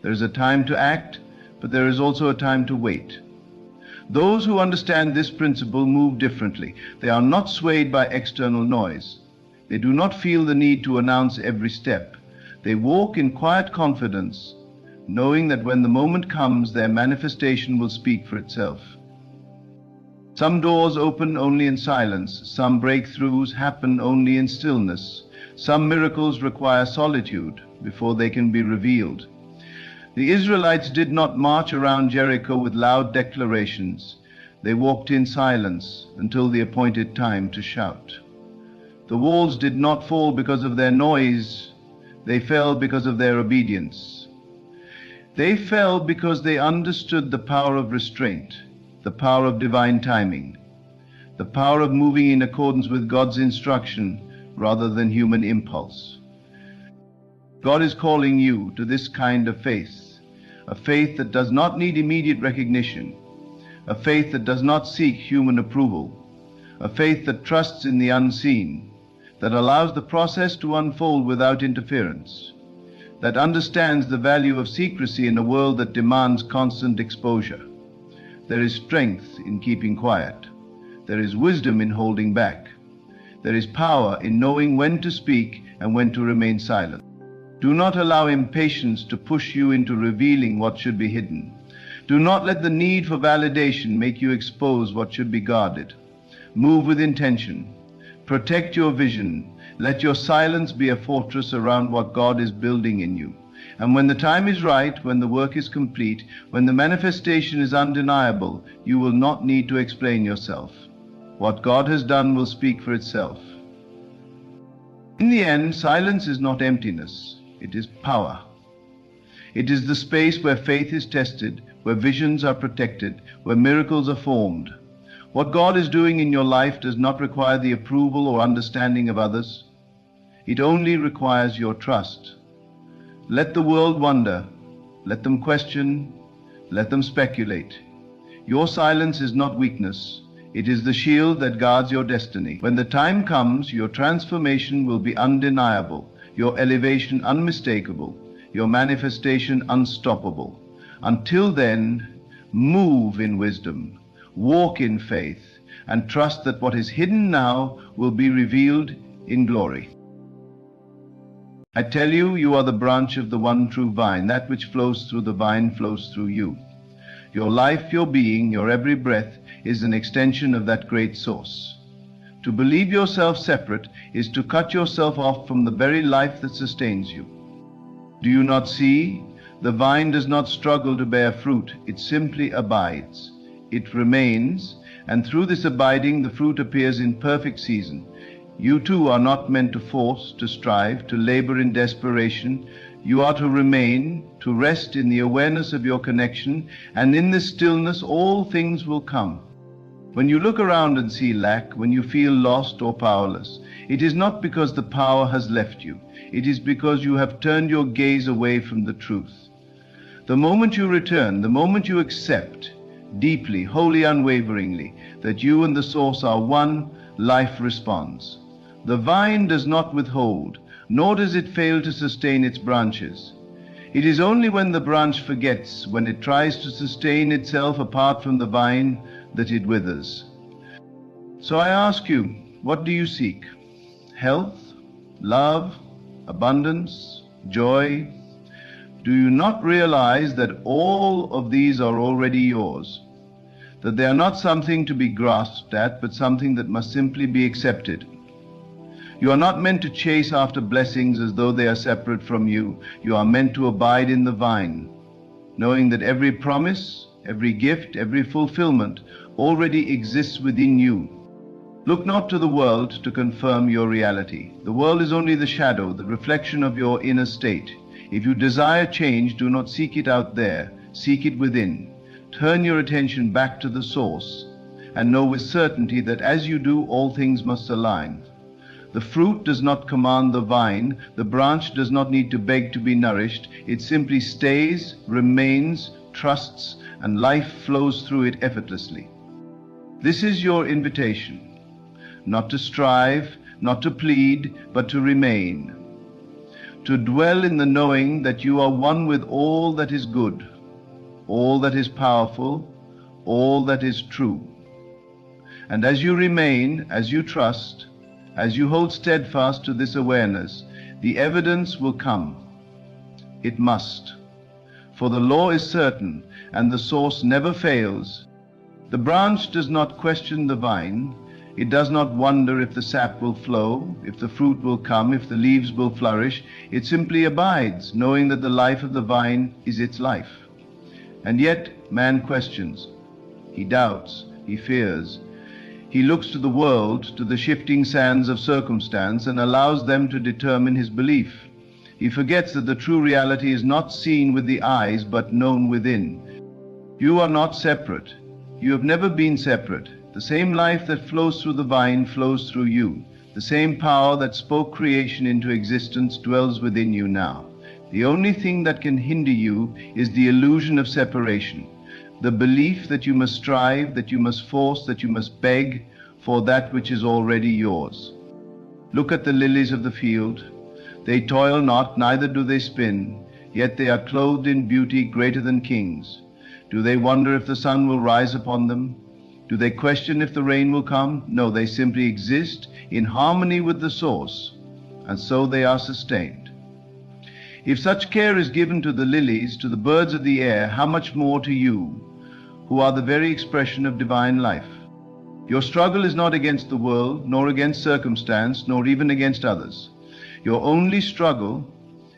There is a time to act, but there is also a time to wait. Those who understand this principle move differently. They are not swayed by external noise. They do not feel the need to announce every step. They walk in quiet confidence, knowing that when the moment comes, their manifestation will speak for itself. Some doors open only in silence. Some breakthroughs happen only in stillness. Some miracles require solitude before they can be revealed. The Israelites did not march around Jericho with loud declarations. They walked in silence until the appointed time to shout. The walls did not fall because of their noise. They fell because of their obedience. They fell because they understood the power of restraint, the power of divine timing, the power of moving in accordance with God's instruction rather than human impulse. God is calling you to this kind of faith, a faith that does not need immediate recognition, a faith that does not seek human approval, a faith that trusts in the unseen, that allows the process to unfold without interference, that understands the value of secrecy in a world that demands constant exposure. There is strength in keeping quiet. There is wisdom in holding back. There is power in knowing when to speak and when to remain silent. Do not allow impatience to push you into revealing what should be hidden. Do not let the need for validation make you expose what should be guarded. Move with intention. Protect your vision. Let your silence be a fortress around what God is building in you. And when the time is right, when the work is complete, when the manifestation is undeniable, you will not need to explain yourself. What God has done will speak for itself. In the end, silence is not emptiness. It is power. It is the space where faith is tested, where visions are protected, where miracles are formed. What God is doing in your life does not require the approval or understanding of others. It only requires your trust. Let the world wonder. Let them question. Let them speculate. Your silence is not weakness. It is the shield that guards your destiny. When the time comes, your transformation will be undeniable, your elevation unmistakable, your manifestation unstoppable. Until then, move in wisdom. Walk in faith, and trust that what is hidden now will be revealed in glory. I tell you, you are the branch of the one true vine. That which flows through the vine flows through you. Your life, your being, your every breath is an extension of that great source. To believe yourself separate is to cut yourself off from the very life that sustains you. Do you not see? The vine does not struggle to bear fruit. It simply abides. It remains, and through this abiding, the fruit appears in perfect season. You too are not meant to force, to strive, to labor in desperation. You are to remain, to rest in the awareness of your connection, and in this stillness all things will come. When you look around and see lack, when you feel lost or powerless, it is not because the power has left you. It is because you have turned your gaze away from the truth. The moment you return, the moment you accept, deeply, wholly, unwaveringly, that you and the source are one, life responds. The vine does not withhold, nor does it fail to sustain its branches. It is only when the branch forgets, when it tries to sustain itself apart from the vine, that it withers. So I ask you, what do you seek? Health, love, abundance, joy? Do you not realize that all of these are already yours? That they are not something to be grasped at, but something that must simply be accepted. You are not meant to chase after blessings as though they are separate from you. You are meant to abide in the vine, knowing that every promise, every gift, every fulfillment already exists within you. Look not to the world to confirm your reality. The world is only the shadow, the reflection of your inner state. If you desire change, do not seek it out there. Seek it within. Turn your attention back to the source, and know with certainty that as you do, all things must align. The fruit does not command the vine. The branch does not need to beg to be nourished. It simply stays, remains, trusts, and life flows through it effortlessly. This is your invitation, not to strive, not to plead, but to remain. To dwell in the knowing that you are one with all that is good, all that is powerful, all that is true. And as you remain, as you trust, as you hold steadfast to this awareness, the evidence will come. It must. For the law is certain, and the source never fails. The branch does not question the vine. It does not wonder if the sap will flow, if the fruit will come, if the leaves will flourish. It simply abides, knowing that the life of the vine is its life. And yet man questions. He doubts. He fears. He looks to the world, to the shifting sands of circumstance, and allows them to determine his belief. He forgets that the true reality is not seen with the eyes, but known within. You are not separate. You have never been separate. The same life that flows through the vine flows through you. The same power that spoke creation into existence dwells within you now. The only thing that can hinder you is the illusion of separation, the belief that you must strive, that you must force, that you must beg for that which is already yours. Look at the lilies of the field. They toil not, neither do they spin, yet they are clothed in beauty greater than kings. Do they wonder if the sun will rise upon them? Do they question if the rain will come? No, they simply exist in harmony with the source, and so they are sustained. If such care is given to the lilies, to the birds of the air, how much more to you, who are the very expression of divine life? Your struggle is not against the world, nor against circumstance, nor even against others. Your only struggle,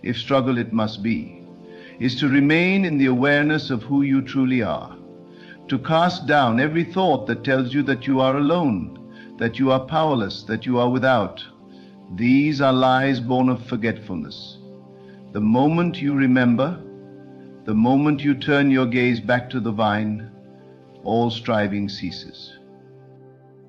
if struggle it must be, is to remain in the awareness of who you truly are, to cast down every thought that tells you that you are alone, that you are powerless, that you are without. These are lies born of forgetfulness. The moment you remember, the moment you turn your gaze back to the vine, all striving ceases.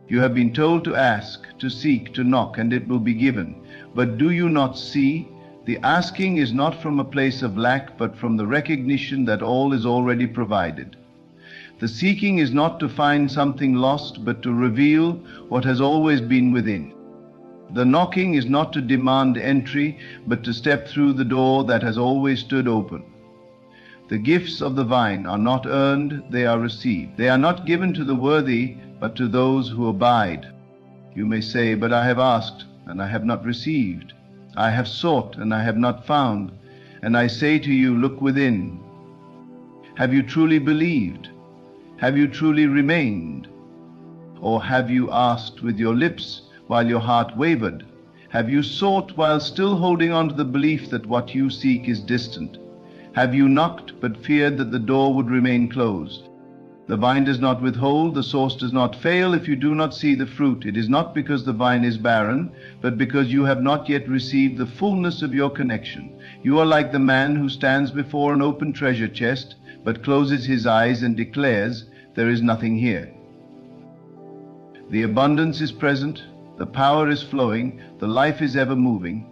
You have been told to ask, to seek, to knock, and it will be given. But do you not see? The asking is not from a place of lack, but from the recognition that all is already provided. The seeking is not to find something lost, but to reveal what has always been within. The knocking is not to demand entry, but to step through the door that has always stood open. The gifts of the vine are not earned, they are received. They are not given to the worthy, but to those who abide. You may say, but I have asked, and I have not received. I have sought, and I have not found. And I say to you, look within. Have you truly believed? Have you truly remained? Or have you asked with your lips while your heart wavered? Have you sought while still holding on to the belief that what you seek is distant? Have you knocked but feared that the door would remain closed? The vine does not withhold, the source does not fail if you do not see the fruit. It is not because the vine is barren, but because you have not yet received the fullness of your connection. You are like the man who stands before an open treasure chest, but closes his eyes and declares, there is nothing here. The abundance is present, the power is flowing, the life is ever moving,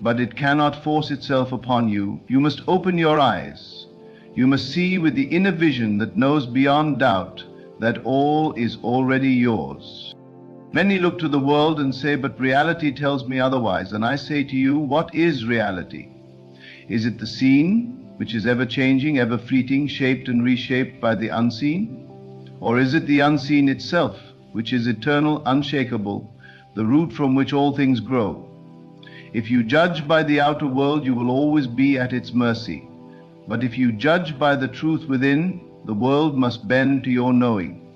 but it cannot force itself upon you. You must open your eyes. You must see with the inner vision that knows beyond doubt that all is already yours. Many look to the world and say, but reality tells me otherwise. And I say to you, what is reality? Is it the seen, which is ever changing, ever fleeting, shaped and reshaped by the unseen? Or is it the unseen itself, which is eternal, unshakable, the root from which all things grow? If you judge by the outer world, you will always be at its mercy. But if you judge by the truth within, the world must bend to your knowing.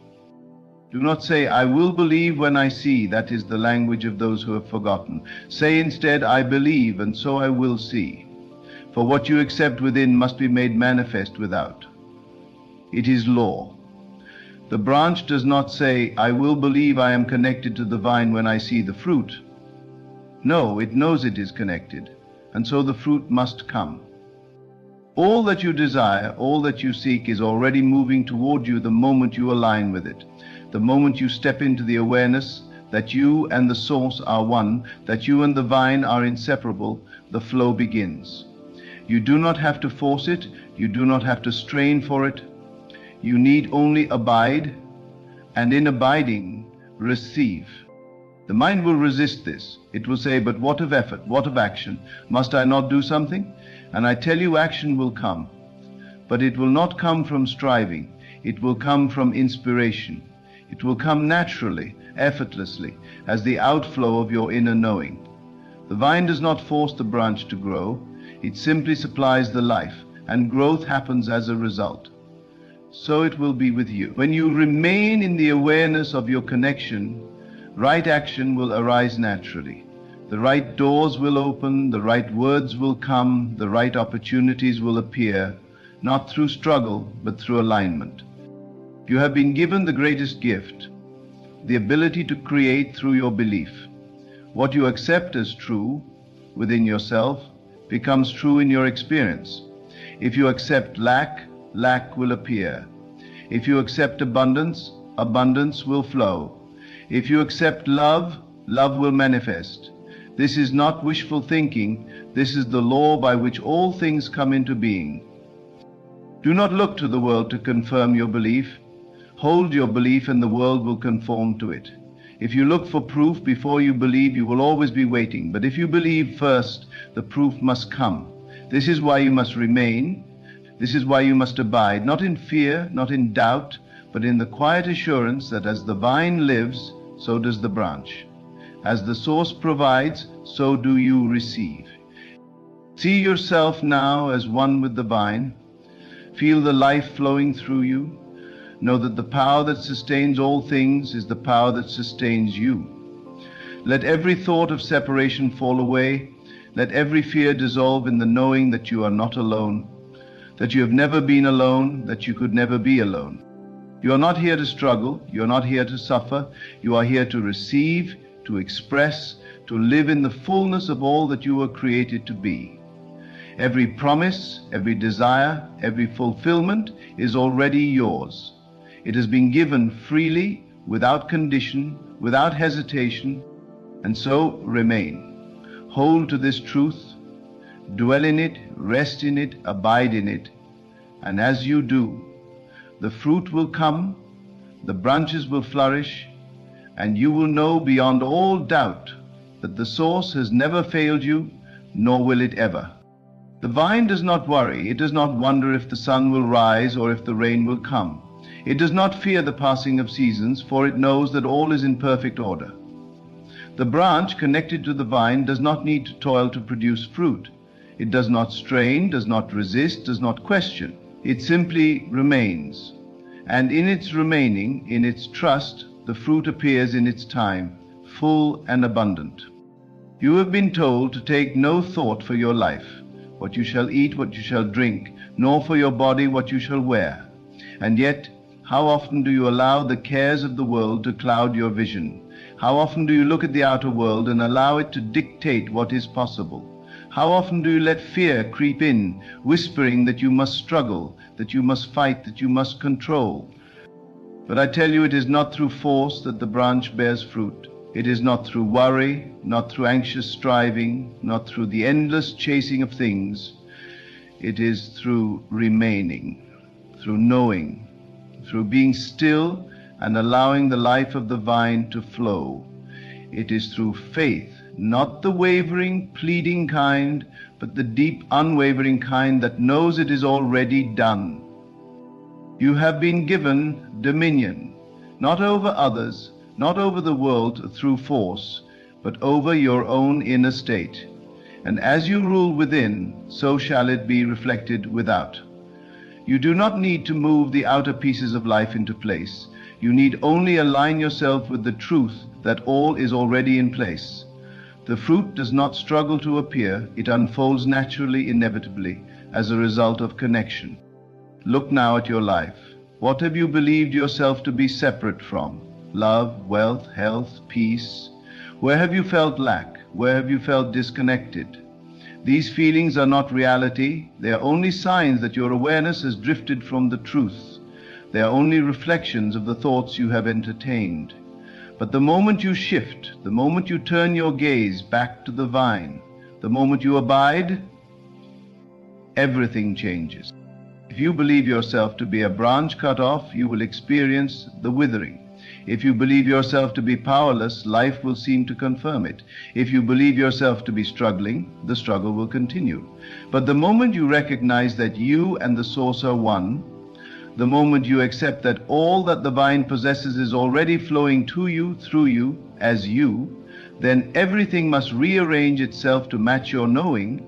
Do not say, I will believe when I see. That is the language of those who have forgotten. Say instead, I believe, and so I will see. For what you accept within must be made manifest without. It is law. The branch does not say, I will believe I am connected to the vine when I see the fruit. No, it knows it is connected, and so the fruit must come. All that you desire, all that you seek is already moving toward you the moment you align with it. The moment you step into the awareness that you and the source are one, that you and the vine are inseparable, the flow begins. You do not have to force it, you do not have to strain for it. You need only abide, and in abiding, receive. The mind will resist this. It will say, but what of effort, what of action? Must I not do something? And I tell you, action will come. But it will not come from striving. It will come from inspiration. It will come naturally, effortlessly, as the outflow of your inner knowing. The vine does not force the branch to grow. It simply supplies the life, and growth happens as a result. So it will be with you. When you remain in the awareness of your connection, right action will arise naturally. The right doors will open, the right words will come, the right opportunities will appear, not through struggle, but through alignment. You have been given the greatest gift, the ability to create through your belief. What you accept as true within yourself becomes true in your experience. If you accept lack, lack will appear. If you accept abundance, abundance will flow. If you accept love, love will manifest. This is not wishful thinking. This is the law by which all things come into being. Do not look to the world to confirm your belief. Hold your belief and the world will conform to it. If you look for proof before you believe, you will always be waiting. But if you believe first, the proof must come. This is why you must remain. This is why you must abide, not in fear, not in doubt, but in the quiet assurance that as the vine lives, so does the branch. As the source provides, so do you receive. See yourself now as one with the vine. Feel the life flowing through you. Know that the power that sustains all things is the power that sustains you. Let every thought of separation fall away. Let every fear dissolve in the knowing that you are not alone, that you have never been alone, that you could never be alone. You are not here to struggle. You are not here to suffer. You are here to receive, to express, to live in the fullness of all that you were created to be. Every promise, every desire, every fulfillment is already yours. It has been given freely, without condition, without hesitation, and so remain. Hold to this truth, dwell in it, rest in it, abide in it, and as you do, the fruit will come, the branches will flourish, and you will know beyond all doubt that the source has never failed you, nor will it ever. The vine does not worry. It does not wonder if the sun will rise or if the rain will come. It does not fear the passing of seasons, for it knows that all is in perfect order. The branch connected to the vine does not need to toil to produce fruit. It does not strain, does not resist, does not question. It simply remains. And in its remaining, in its trust, the fruit appears in its time, full and abundant. You have been told to take no thought for your life, what you shall eat, what you shall drink, nor for your body what you shall wear. And yet, how often do you allow the cares of the world to cloud your vision? How often do you look at the outer world and allow it to dictate what is possible? How often do you let fear creep in, whispering that you must struggle, that you must fight, that you must control? But I tell you, it is not through force that the branch bears fruit. It is not through worry, not through anxious striving, not through the endless chasing of things. It is through remaining, through knowing, through being still and allowing the life of the vine to flow. It is through faith, not the wavering, pleading kind, but the deep, unwavering kind that knows it is already done. You have been given dominion, not over others, not over the world through force, but over your own inner state. And as you rule within, so shall it be reflected without. You do not need to move the outer pieces of life into place. You need only align yourself with the truth that all is already in place. The fruit does not struggle to appear. It unfolds naturally, inevitably, as a result of connection. Look now at your life. What have you believed yourself to be separate from? Love, wealth, health, peace? Where have you felt lack? Where have you felt disconnected? These feelings are not reality. They are only signs that your awareness has drifted from the truth. They are only reflections of the thoughts you have entertained. But the moment you shift, the moment you turn your gaze back to the vine, the moment you abide, everything changes. If you believe yourself to be a branch cut off, you will experience the withering. If you believe yourself to be powerless, life will seem to confirm it. If you believe yourself to be struggling, the struggle will continue. But the moment you recognize that you and the source are one, the moment you accept that all that the vine possesses is already flowing to you, through you, as you, then everything must rearrange itself to match your knowing.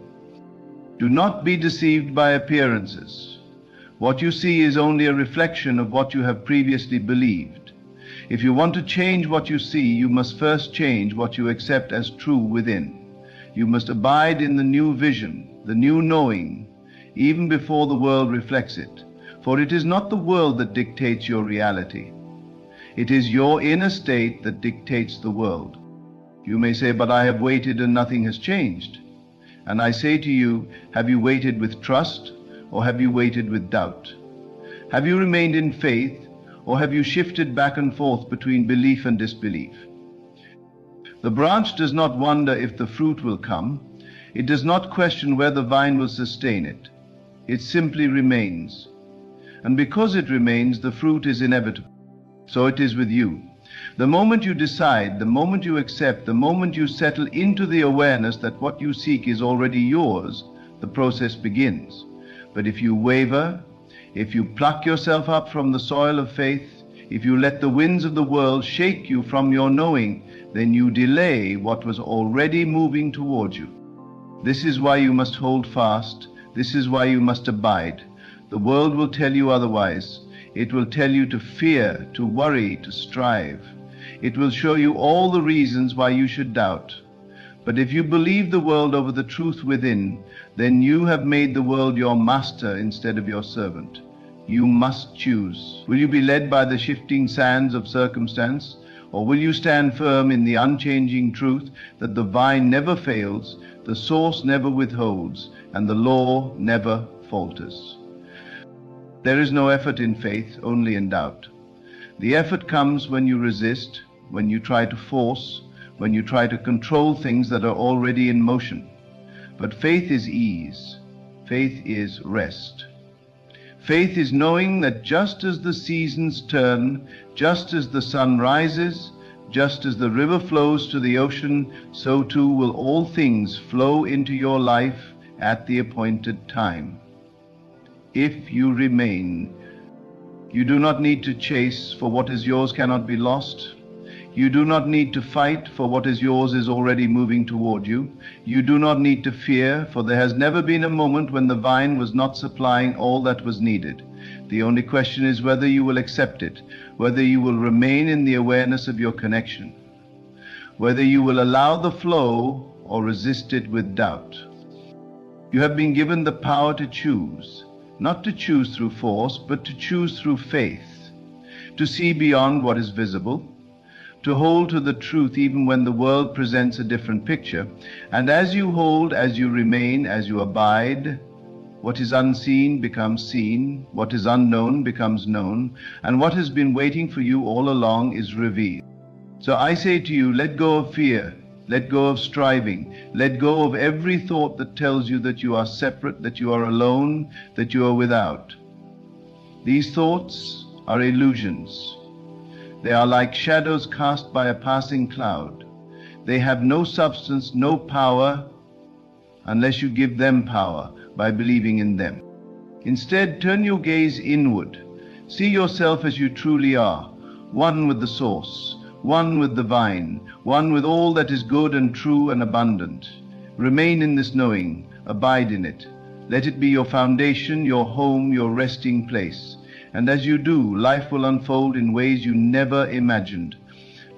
Do not be deceived by appearances. What you see is only a reflection of what you have previously believed. If you want to change what you see, you must first change what you accept as true within. You must abide in the new vision, the new knowing, even before the world reflects it. For it is not the world that dictates your reality. It is your inner state that dictates the world. You may say, but I have waited and nothing has changed. And I say to you, have you waited with trust, or have you waited with doubt? Have you remained in faith, or have you shifted back and forth between belief and disbelief? The branch does not wonder if the fruit will come. It does not question whether the vine will sustain it. It simply remains. And because it remains, the fruit is inevitable. So it is with you. The moment you decide, the moment you accept, the moment you settle into the awareness that what you seek is already yours, the process begins. But if you waver, if you pluck yourself up from the soil of faith, if you let the winds of the world shake you from your knowing, then you delay what was already moving towards you. This is why you must hold fast. This is why you must abide. The world will tell you otherwise. It will tell you to fear, to worry, to strive. It will show you all the reasons why you should doubt. But if you believe the world over the truth within, then you have made the world your master instead of your servant. You must choose. Will you be led by the shifting sands of circumstance, or will you stand firm in the unchanging truth that the vine never fails, the source never withholds, and the law never falters? There is no effort in faith, only in doubt. The effort comes when you resist, when you try to force, when you try to control things that are already in motion. But faith is ease. Faith is rest. Faith is knowing that just as the seasons turn, just as the sun rises, just as the river flows to the ocean, so too will all things flow into your life at the appointed time. If you remain, you do not need to chase, for what is yours cannot be lost. You do not need to fight, for what is yours is already moving toward you. You do not need to fear, for there has never been a moment when the vine was not supplying all that was needed. The only question is whether you will accept it, whether you will remain in the awareness of your connection, whether you will allow the flow or resist it with doubt. You have been given the power to choose. Not to choose through force, but to choose through faith, to see beyond what is visible, to hold to the truth even when the world presents a different picture. And as you hold, as you remain, as you abide, what is unseen becomes seen, what is unknown becomes known, and what has been waiting for you all along is revealed. So I say to you, let go of fear. Let go of striving. Let go of every thought that tells you that you are separate, that you are alone, that you are without. These thoughts are illusions. They are like shadows cast by a passing cloud. They have no substance, no power, unless you give them power by believing in them. Instead, turn your gaze inward. See yourself as you truly are, one with the source, one with the vine, one with all that is good and true and abundant. Remain in this knowing, abide in it. Let it be your foundation, your home, your resting place. And as you do, life will unfold in ways you never imagined.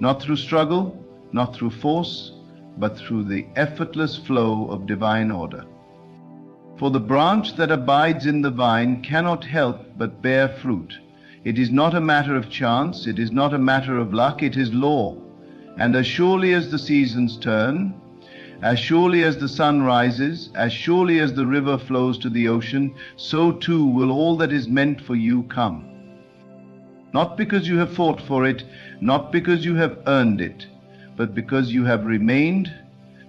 Not through struggle, not through force, but through the effortless flow of divine order. For the branch that abides in the vine cannot help but bear fruit. It is not a matter of chance, it is not a matter of luck, it is law. And as surely as the seasons turn, as surely as the sun rises, as surely as the river flows to the ocean, so too will all that is meant for you come. Not because you have fought for it, not because you have earned it, but because you have remained,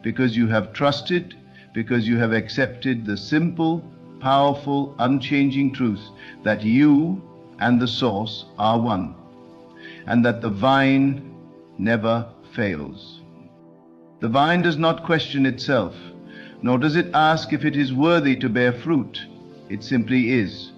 because you have trusted, because you have accepted the simple, powerful, unchanging truth that you and the source are one, and that the vine never fails. The vine does not question itself, nor does it ask if it is worthy to bear fruit. It simply is.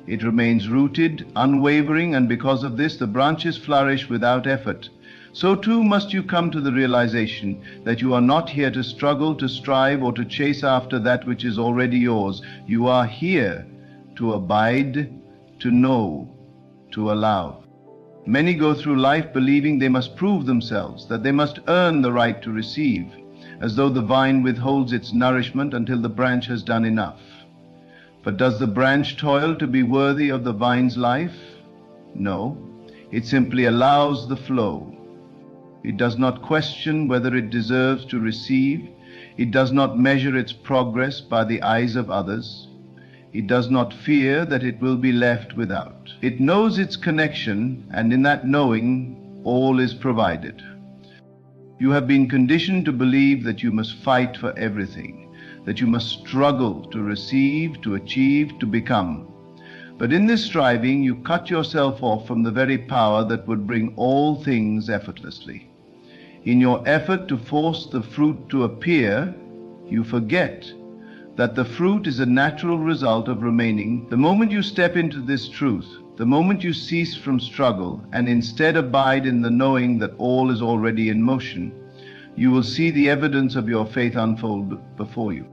It remains rooted, unwavering, and because of this the branches flourish without effort. So too must you come to the realization that you are not here to struggle, to strive, or to chase after that which is already yours. You are here to abide, to know, to allow. Many go through life believing they must prove themselves, that they must earn the right to receive, as though the vine withholds its nourishment until the branch has done enough. But does the branch toil to be worthy of the vine's life? No, it simply allows the flow. It does not question whether it deserves to receive. It does not measure its progress by the eyes of others. It does not fear that it will be left without. It knows its connection, and in that knowing, all is provided. You have been conditioned to believe that you must fight for everything, that you must struggle to receive, to achieve, to become. But in this striving, you cut yourself off from the very power that would bring all things effortlessly. In your effort to force the fruit to appear, you forget that the fruit is a natural result of remaining. The moment you step into this truth, the moment you cease from struggle and instead abide in the knowing that all is already in motion, you will see the evidence of your faith unfold before you.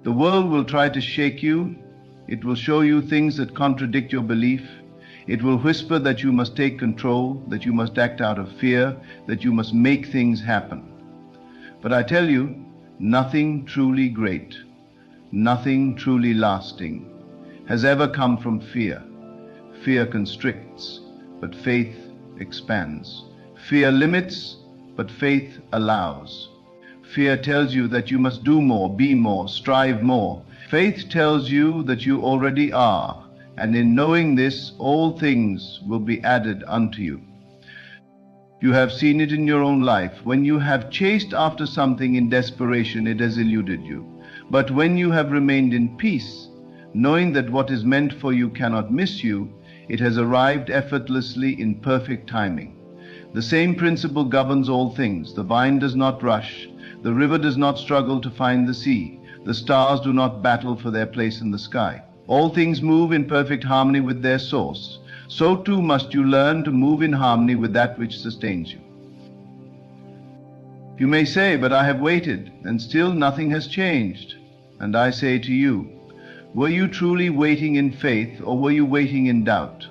The world will try to shake you. It will show you things that contradict your belief. It will whisper that you must take control, that you must act out of fear, that you must make things happen. But I tell you, nothing truly great, nothing truly lasting has ever come from fear. Fear constricts, but faith expands. Fear limits, but faith allows. Fear tells you that you must do more, be more, strive more. Faith tells you that you already are, and in knowing this, all things will be added unto you. You have seen it in your own life. When you have chased after something in desperation, it has eluded you. But when you have remained in peace, knowing that what is meant for you cannot miss you, it has arrived effortlessly in perfect timing. The same principle governs all things. The vine does not rush. The river does not struggle to find the sea. The stars do not battle for their place in the sky. All things move in perfect harmony with their source. So too must you learn to move in harmony with that which sustains you. You may say, but I have waited, and still nothing has changed. And I say to you, were you truly waiting in faith, or were you waiting in doubt?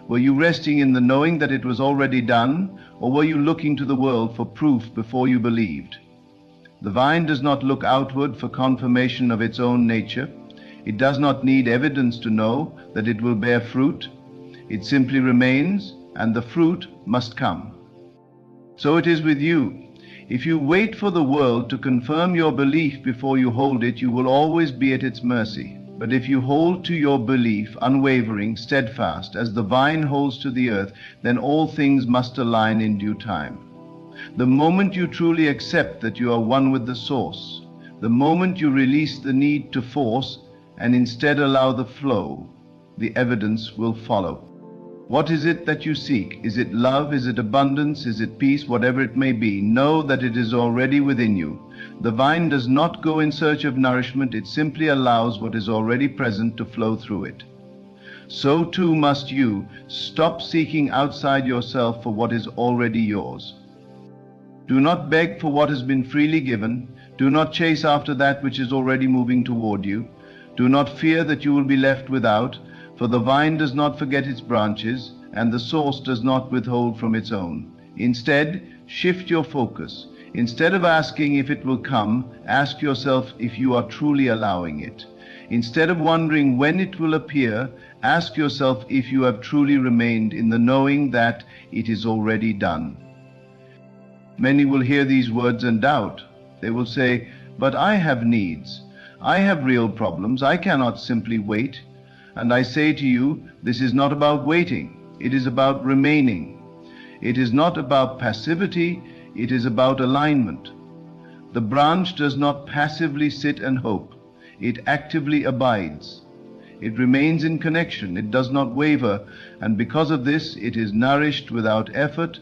Were you resting in the knowing that it was already done, or were you looking to the world for proof before you believed? The vine does not look outward for confirmation of its own nature. It does not need evidence to know that it will bear fruit. It simply remains, and the fruit must come. So it is with you. If you wait for the world to confirm your belief before you hold it, you will always be at its mercy. But if you hold to your belief, unwavering, steadfast, as the vine holds to the earth, then all things must align in due time. The moment you truly accept that you are one with the source, the moment you release the need to force and instead allow the flow, the evidence will follow. What is it that you seek? Is it love? Is it abundance? Is it peace? Whatever it may be, know that it is already within you. The vine does not go in search of nourishment. It simply allows what is already present to flow through it. So too must you stop seeking outside yourself for what is already yours. Do not beg for what has been freely given. Do not chase after that which is already moving toward you. Do not fear that you will be left without, for the vine does not forget its branches, and the source does not withhold from its own. Instead, shift your focus. Instead of asking if it will come, ask yourself if you are truly allowing it. Instead of wondering when it will appear, ask yourself if you have truly remained in the knowing that it is already done. Many will hear these words and doubt. They will say, but I have needs. I have real problems. I cannot simply wait. And I say to you, this is not about waiting. It is about remaining. It is not about passivity. It is about alignment. The branch does not passively sit and hope. It actively abides. It remains in connection. It does not waver. And because of this, it is nourished without effort.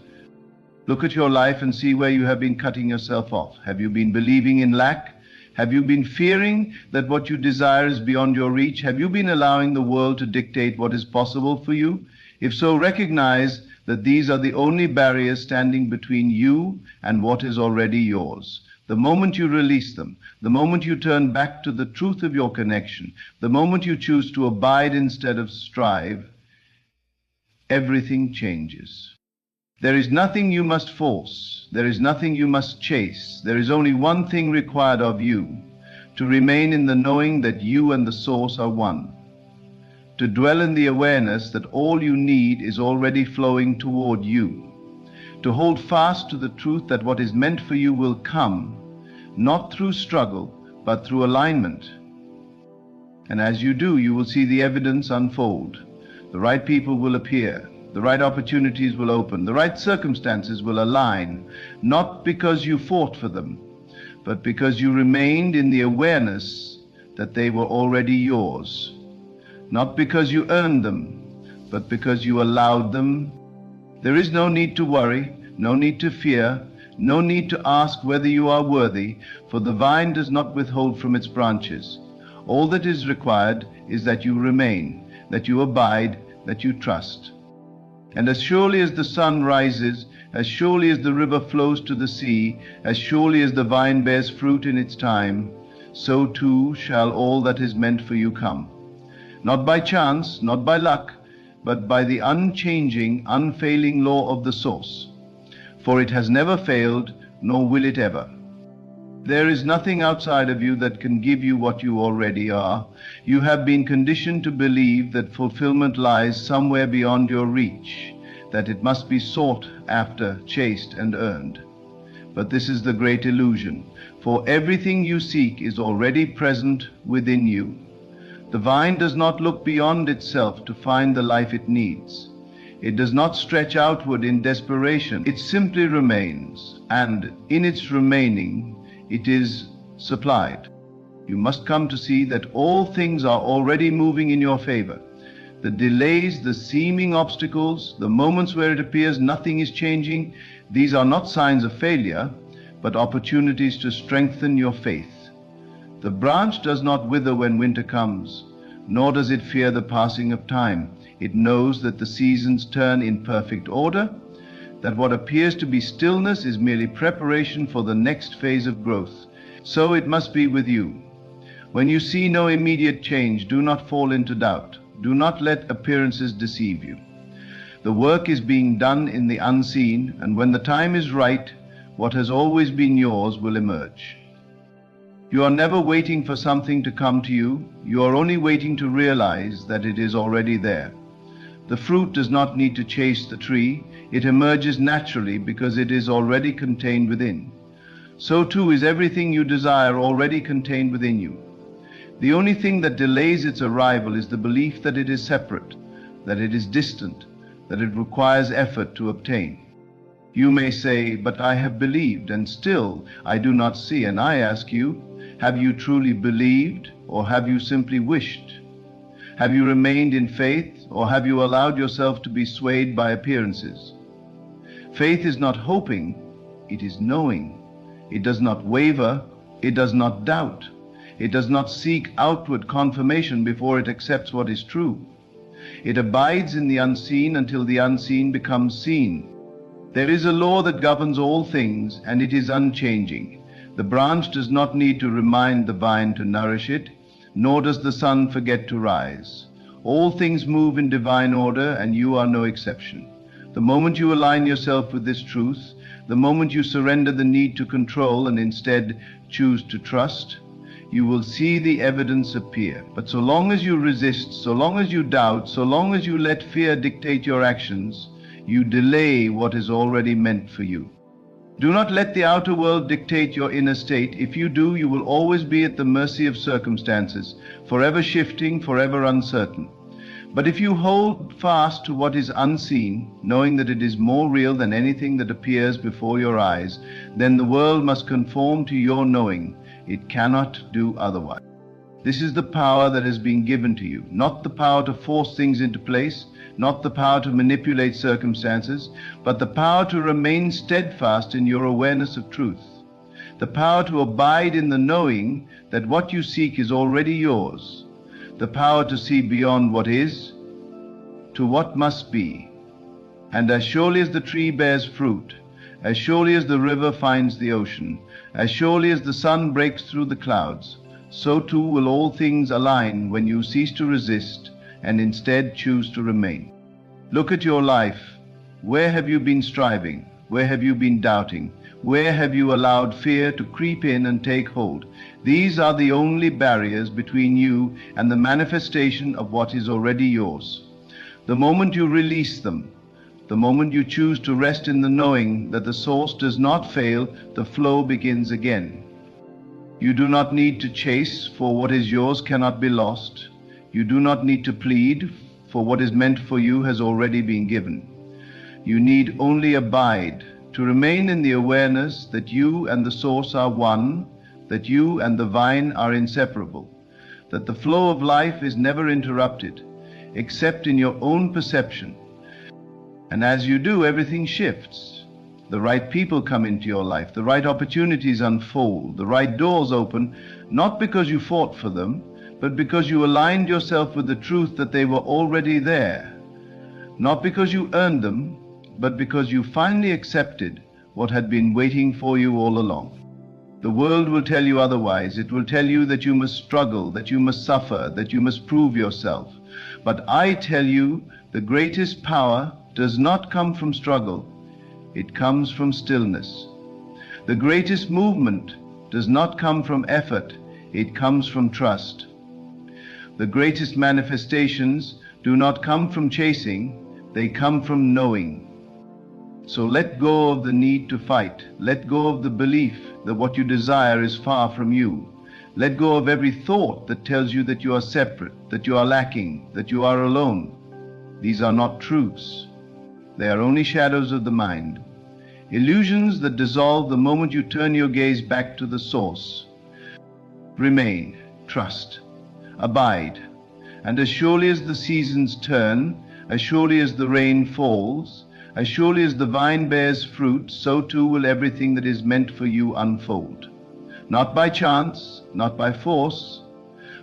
Look at your life and see where you have been cutting yourself off. Have you been believing in lack? Have you been fearing that what you desire is beyond your reach? Have you been allowing the world to dictate what is possible for you? If so, recognize that these are the only barriers standing between you and what is already yours. The moment you release them, the moment you turn back to the truth of your connection, the moment you choose to abide instead of strive, everything changes. There is nothing you must force. There is nothing you must chase. There is only one thing required of you: to remain in the knowing that you and the Source are one. To dwell in the awareness that all you need is already flowing toward you. To hold fast to the truth that what is meant for you will come, not through struggle, but through alignment. And as you do, you will see the evidence unfold. The right people will appear. The right opportunities will open. The right circumstances will align, not because you fought for them, but because you remained in the awareness that they were already yours. Not because you earned them, but because you allowed them. There is no need to worry, no need to fear, no need to ask whether you are worthy, for the vine does not withhold from its branches. All that is required is that you remain, that you abide, that you trust. And as surely as the sun rises, as surely as the river flows to the sea, as surely as the vine bears fruit in its time, so too shall all that is meant for you come. Not by chance, not by luck, but by the unchanging, unfailing law of the Source. For it has never failed, nor will it ever. There is nothing outside of you that can give you what you already are. You have been conditioned to believe that fulfillment lies somewhere beyond your reach, that it must be sought after, chased, and earned. But this is the great illusion, for everything you seek is already present within you. The vine does not look beyond itself to find the life it needs. It does not stretch outward in desperation. It simply remains, and in its remaining, it is supplied. You must come to see that all things are already moving in your favor. The delays, the seeming obstacles, the moments where it appears nothing is changing, these are not signs of failure, but opportunities to strengthen your faith. The branch does not wither when winter comes, nor does it fear the passing of time. It knows that the seasons turn in perfect order, that what appears to be stillness is merely preparation for the next phase of growth. So it must be with you. When you see no immediate change, do not fall into doubt. Do not let appearances deceive you. The work is being done in the unseen, and when the time is right, what has always been yours will emerge. You are never waiting for something to come to you. You are only waiting to realize that it is already there. The fruit does not need to chase the tree. It emerges naturally because it is already contained within. So too is everything you desire already contained within you. The only thing that delays its arrival is the belief that it is separate, that it is distant, that it requires effort to obtain. You may say, "But I have believed, and still I do not see." And I ask you, have you truly believed, or have you simply wished? Have you remained in faith, or have you allowed yourself to be swayed by appearances? Faith is not hoping, it is knowing. It does not waver, it does not doubt. It does not seek outward confirmation before it accepts what is true. It abides in the unseen until the unseen becomes seen. There is a law that governs all things, and it is unchanging. The branch does not need to remind the vine to nourish it, nor does the sun forget to rise. All things move in divine order, and you are no exception. The moment you align yourself with this truth, the moment you surrender the need to control and instead choose to trust, you will see the evidence appear. But so long as you resist, so long as you doubt, so long as you let fear dictate your actions, you delay what is already meant for you. Do not let the outer world dictate your inner state. If you do, you will always be at the mercy of circumstances, forever shifting, forever uncertain. But if you hold fast to what is unseen, knowing that it is more real than anything that appears before your eyes, then the world must conform to your knowing. It cannot do otherwise. This is the power that has been given to you, not the power to force things into place, not the power to manipulate circumstances, but the power to remain steadfast in your awareness of truth. the power to abide in the knowing that what you seek is already yours, the power to see beyond what is to what must be. And as surely as the tree bears fruit, as surely as the river finds the ocean, as surely as the sun breaks through the clouds, so too will all things align when you cease to resist and instead choose to remain. Look at your life. Where have you been striving? Where have you been doubting? Where have you allowed fear to creep in and take hold? These are the only barriers between you and the manifestation of what is already yours. The moment you release them, the moment you choose to rest in the knowing that the source does not fail, the flow begins again. You do not need to chase, for what is yours cannot be lost. You do not need to plead, for what is meant for you has already been given. You need only abide, to remain in the awareness that you and the source are one, that you and the vine are inseparable, that the flow of life is never interrupted, except in your own perception. And as you do, everything shifts. The right people come into your life, the right opportunities unfold, the right doors open, not because you fought for them, but because you aligned yourself with the truth that they were already there. Not because you earned them, but because you finally accepted what had been waiting for you all along. The world will tell you otherwise. It will tell you that you must struggle, that you must suffer, that you must prove yourself. But I tell you, the greatest power does not come from struggle. It comes from stillness. The greatest movement does not come from effort. It comes from trust. The greatest manifestations do not come from chasing. They come from knowing. So let go of the need to fight. Let go of the belief that what you desire is far from you. Let go of every thought that tells you that you are separate, that you are lacking, that you are alone. These are not truths. They are only shadows of the mind, illusions that dissolve the moment you turn your gaze back to the source. Remain, trust, abide, and as surely as the seasons turn, as surely as the rain falls, as surely as the vine bears fruit, so too will everything that is meant for you unfold. Not by chance, not by force,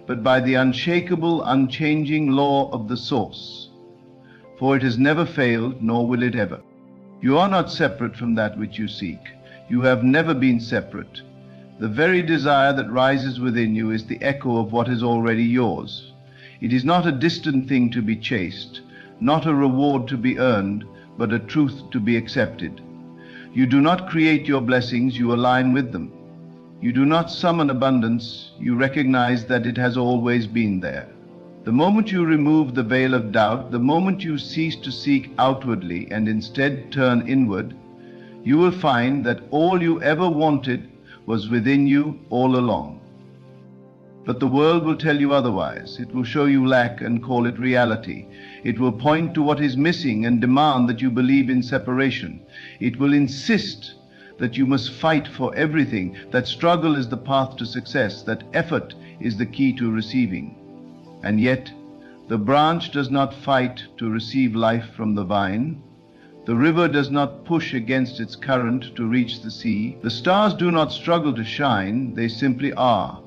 but by the unshakable, unchanging law of the source. For it has never failed, nor will it ever. You are not separate from that which you seek. You have never been separate. The very desire that rises within you is the echo of what is already yours. It is not a distant thing to be chased, not a reward to be earned, but a truth to be accepted. You do not create your blessings, you align with them. You do not summon abundance, you recognize that it has always been there. The moment you remove the veil of doubt, the moment you cease to seek outwardly and instead turn inward, you will find that all you ever wanted was within you all along. But the world will tell you otherwise. It will show you lack and call it reality. It will point to what is missing and demand that you believe in separation. It will insist that you must fight for everything, that struggle is the path to success, that effort is the key to receiving. And yet, the branch does not fight to receive life from the vine. The river does not push against its current to reach the sea. The stars do not struggle to shine, they simply are.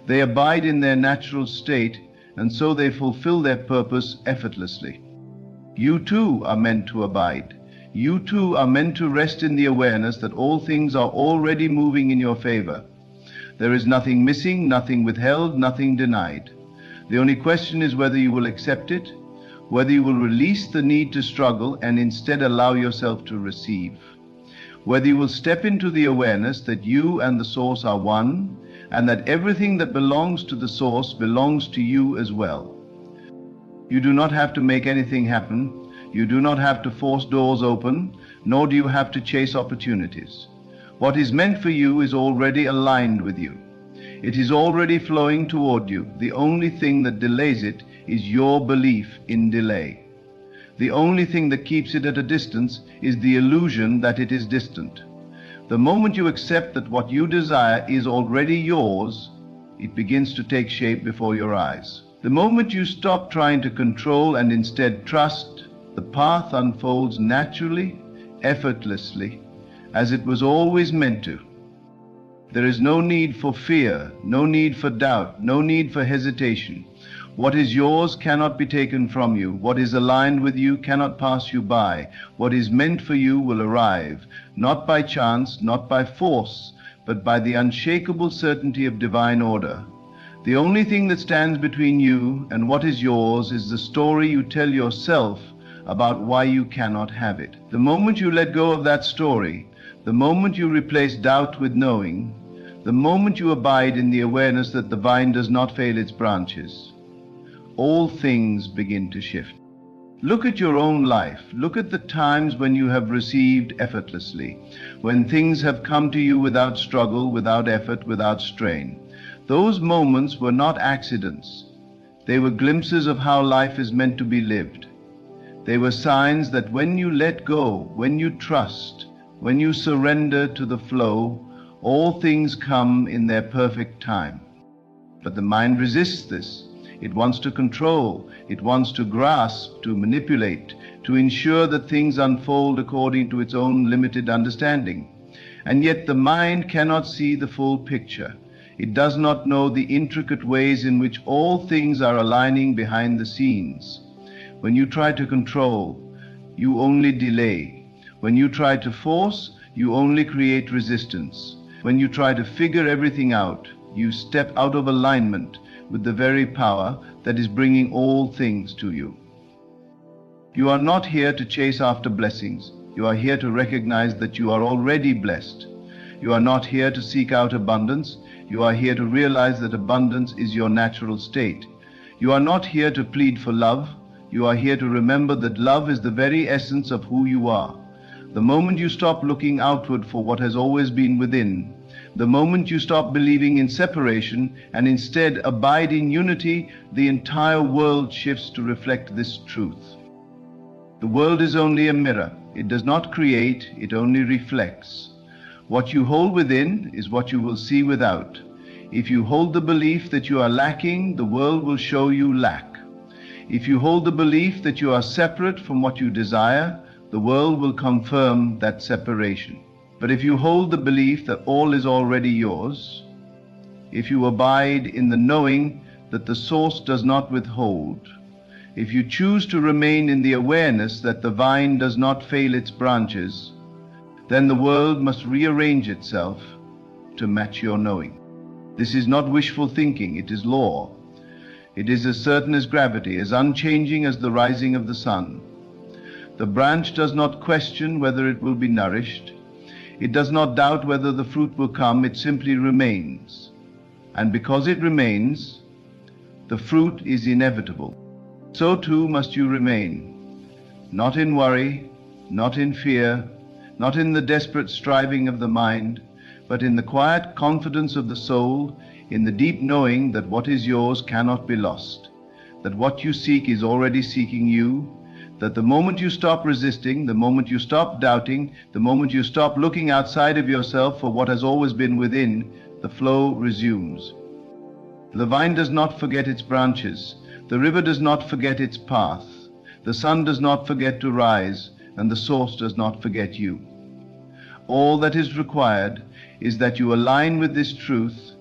They abide in their natural state, and so they fulfill their purpose effortlessly. You too are meant to abide. You too are meant to rest in the awareness that all things are already moving in your favor. There is nothing missing, nothing withheld, nothing denied. The only question is whether you will accept it, whether you will release the need to struggle and instead allow yourself to receive, whether you will step into the awareness that you and the source are one, and that everything that belongs to the source belongs to you as well. You do not have to make anything happen. You do not have to force doors open, nor do you have to chase opportunities. What is meant for you is already aligned with you. It is already flowing toward you. The only thing that delays it is your belief in delay. The only thing that keeps it at a distance is the illusion that it is distant. The moment you accept that what you desire is already yours, it begins to take shape before your eyes. The moment you stop trying to control and instead trust, the path unfolds naturally, effortlessly, as it was always meant to. There is no need for fear, no need for doubt, no need for hesitation. What is yours cannot be taken from you. What is aligned with you cannot pass you by. What is meant for you will arrive, not by chance, not by force, but by the unshakable certainty of divine order. The only thing that stands between you and what is yours is the story you tell yourself about why you cannot have it. The moment you let go of that story, the moment you replace doubt with knowing, the moment you abide in the awareness that the vine does not fail its branches, all things begin to shift. Look at your own life. Look at the times when you have received effortlessly, when things have come to you without struggle, without effort, without strain. Those moments were not accidents. They were glimpses of how life is meant to be lived. They were signs that when you let go, when you trust, when you surrender to the flow, all things come in their perfect time. But the mind resists this. It wants to control, it wants to grasp, to manipulate, to ensure that things unfold according to its own limited understanding. And yet the mind cannot see the full picture. It does not know the intricate ways in which all things are aligning behind the scenes. When you try to control, you only delay. When you try to force, you only create resistance. When you try to figure everything out, you step out of alignment with the very power that is bringing all things to you. You are not here to chase after blessings. You are here to recognize that you are already blessed. You are not here to seek out abundance. You are here to realize that abundance is your natural state. You are not here to plead for love. You are here to remember that love is the very essence of who you are. The moment you stop looking outward for what has always been within, the moment you stop believing in separation and instead abide in unity, the entire world shifts to reflect this truth. The world is only a mirror. It does not create, it only reflects. What you hold within is what you will see without. If you hold the belief that you are lacking, the world will show you lack. If you hold the belief that you are separate from what you desire, the world will confirm that separation. But if you hold the belief that all is already yours, if you abide in the knowing that the source does not withhold, if you choose to remain in the awareness that the vine does not fail its branches, then the world must rearrange itself to match your knowing. This is not wishful thinking, it is law. It is as certain as gravity, as unchanging as the rising of the sun. The branch does not question whether it will be nourished. It does not doubt whether the fruit will come, it simply remains. And because it remains, the fruit is inevitable. So too must you remain, not in worry, not in fear, not in the desperate striving of the mind, but in the quiet confidence of the soul, in the deep knowing that what is yours cannot be lost, that what you seek is already seeking you, that the moment you stop resisting, the moment you stop doubting, the moment you stop looking outside of yourself for what has always been within, the flow resumes. The vine does not forget its branches. The river does not forget its path. The sun does not forget to rise, and the source does not forget you. All that is required is that you align with this truth,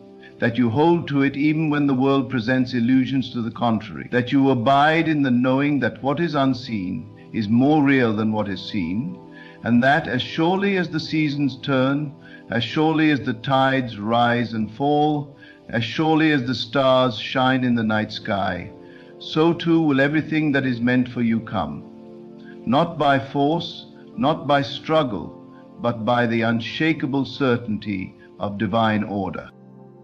that you hold to it even when the world presents illusions to the contrary, that you abide in the knowing that what is unseen is more real than what is seen, and that as surely as the seasons turn, as surely as the tides rise and fall, as surely as the stars shine in the night sky, so too will everything that is meant for you come. Not by force, not by struggle, but by the unshakable certainty of divine order.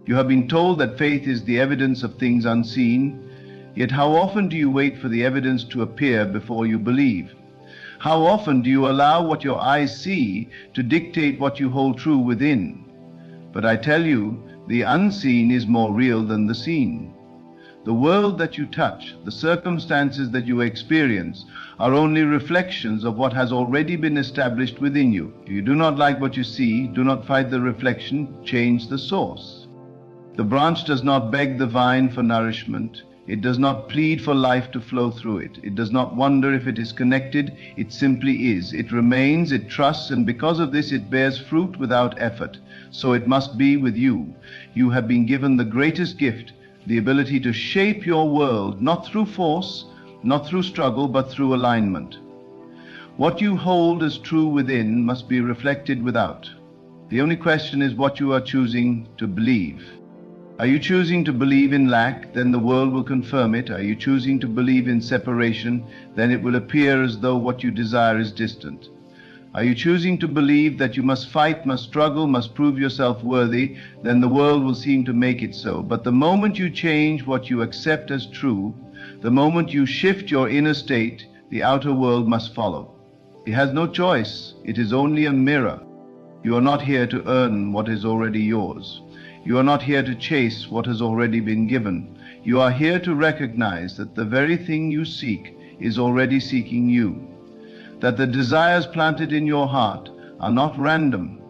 You have been told that faith is the evidence of things unseen, yet how often do you wait for the evidence to appear before you believe? How often do you allow what your eyes see to dictate what you hold true within? But I tell you, the unseen is more real than the seen. The world that you touch, the circumstances that you experience, are only reflections of what has already been established within you. If you do not like what you see, do not fight the reflection, change the source. The branch does not beg the vine for nourishment. It does not plead for life to flow through it. It does not wonder if it is connected. It simply is. It remains, it trusts, and because of this it bears fruit without effort. So it must be with you. You have been given the greatest gift, the ability to shape your world, not through force, not through struggle, but through alignment. What you hold as true within must be reflected without. The only question is what you are choosing to believe. Are you choosing to believe in lack? Then the world will confirm it. Are you choosing to believe in separation? Then it will appear as though what you desire is distant. Are you choosing to believe that you must fight, must struggle, must prove yourself worthy? Then the world will seem to make it so. But the moment you change what you accept as true, the moment you shift your inner state, the outer world must follow. It has no choice. It is only a mirror. You are not here to earn what is already yours. You are not here to chase what has already been given. You are here to recognize that the very thing you seek is already seeking you. That the desires planted in your heart are not random.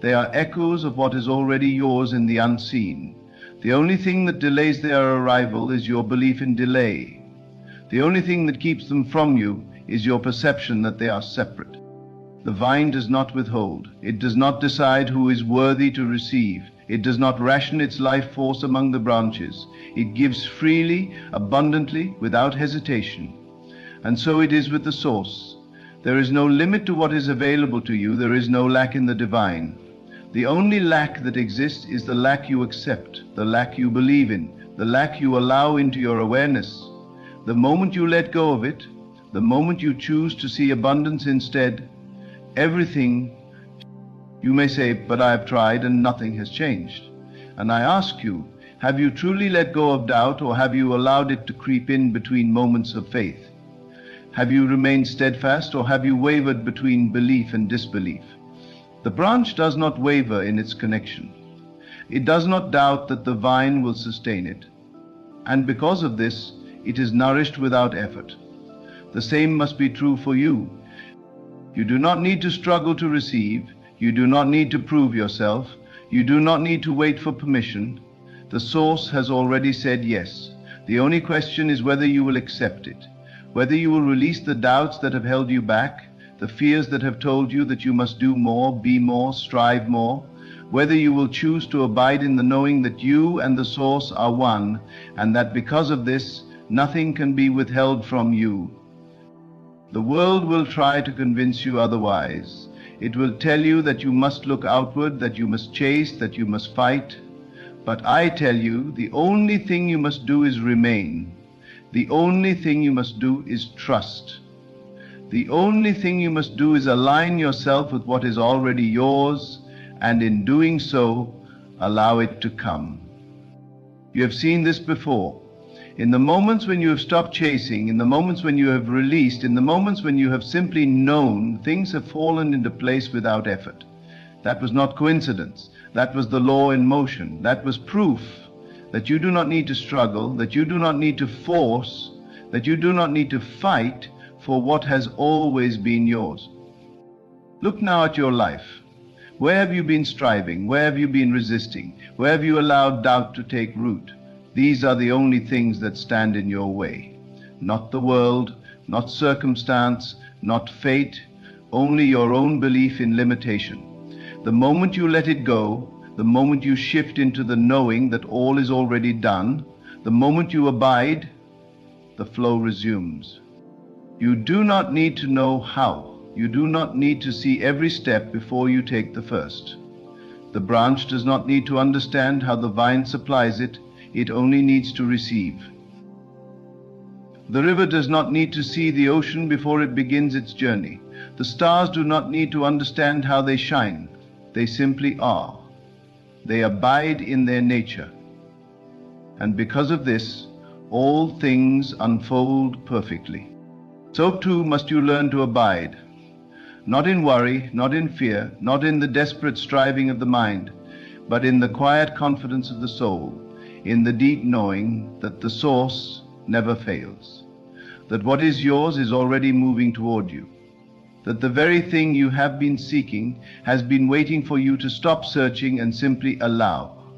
They are echoes of what is already yours in the unseen. The only thing that delays their arrival is your belief in delay. The only thing that keeps them from you is your perception that they are separate. The vine does not withhold. It does not decide who is worthy to receive. It does not ration its life force among the branches. It gives freely, abundantly, without hesitation. And so it is with the source. There is no limit to what is available to you. There is no lack in the divine. The only lack that exists is the lack you accept, the lack you believe in, the lack you allow into your awareness. The moment you let go of it, the moment you choose to see abundance instead, everything. You may say, but I have tried and nothing has changed. And I ask you, have you truly let go of doubt, or have you allowed it to creep in between moments of faith? Have you remained steadfast, or have you wavered between belief and disbelief? The branch does not waver in its connection. It does not doubt that the vine will sustain it. And because of this, it is nourished without effort. The same must be true for you. You do not need to struggle to receive. You do not need to prove yourself. You do not need to wait for permission. The source has already said yes. The only question is whether you will accept it, whether you will release the doubts that have held you back, the fears that have told you that you must do more, be more, strive more, whether you will choose to abide in the knowing that you and the source are one, and that because of this, nothing can be withheld from you. The world will try to convince you otherwise. It will tell you that you must look outward, that you must chase, that you must fight. But I tell you, the only thing you must do is remain. The only thing you must do is trust. The only thing you must do is align yourself with what is already yours, and in doing so, allow it to come. You have seen this before. In the moments when you have stopped chasing, in the moments when you have released, in the moments when you have simply known, things have fallen into place without effort. That was not coincidence. That was the law in motion. That was proof that you do not need to struggle, that you do not need to force, that you do not need to fight for what has always been yours. Look now at your life. Where have you been striving? Where have you been resisting? Where have you allowed doubt to take root? These are the only things that stand in your way. Not the world, not circumstance, not fate, only your own belief in limitation. The moment you let it go, the moment you shift into the knowing that all is already done, the moment you abide, the flow resumes. You do not need to know how. You do not need to see every step before you take the first. The branch does not need to understand how the vine supplies it. It only needs to receive. The river does not need to see the ocean before it begins its journey. The stars do not need to understand how they shine. They simply are. They abide in their nature. And because of this, all things unfold perfectly. So too must you learn to abide. Not in worry, not in fear, not in the desperate striving of the mind, but in the quiet confidence of the soul, in the deep knowing that the source never fails, that what is yours is already moving toward you, that the very thing you have been seeking has been waiting for you to stop searching and simply allow.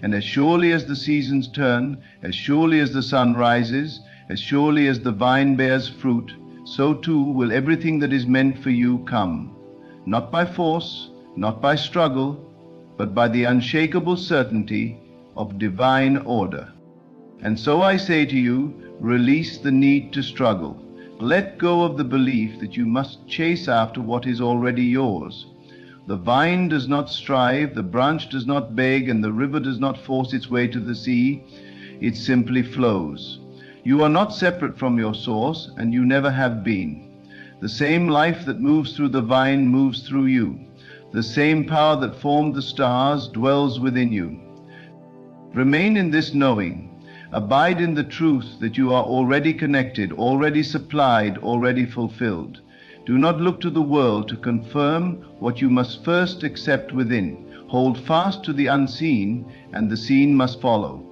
And as surely as the seasons turn, as surely as the sun rises, as surely as the vine bears fruit, so too will everything that is meant for you come, not by force, not by struggle, but by the unshakable certainty of divine order. And so I say to you, release the need to struggle. Let go of the belief that you must chase after what is already yours. The vine does not strive, the branch does not beg, and the river does not force its way to the sea. It simply flows. You are not separate from your source, and you never have been. The same life that moves through the vine moves through you. The same power that formed the stars dwells within you. Remain in this knowing. Abide in the truth that you are already connected, already supplied, already fulfilled. Do not look to the world to confirm what you must first accept within. Hold fast to the unseen, and the seen must follow.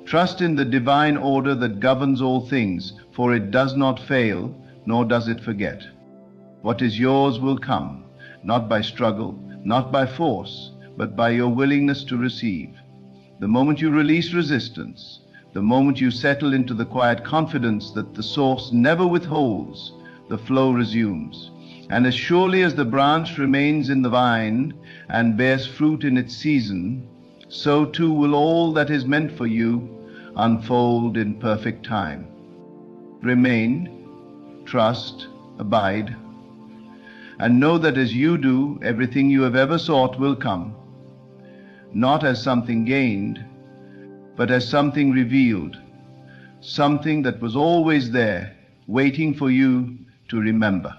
Trust in the divine order that governs all things, for it does not fail, nor does it forget. What is yours will come, not by struggle, not by force, but by your willingness to receive. The moment you release resistance, the moment you settle into the quiet confidence that the source never withholds, the flow resumes. And as surely as the branch remains in the vine and bears fruit in its season, so too will all that is meant for you unfold in perfect time. Remain, trust, abide, and know that as you do, everything you have ever sought will come, not as something gained, but as something revealed, something that was always there, waiting for you to remember.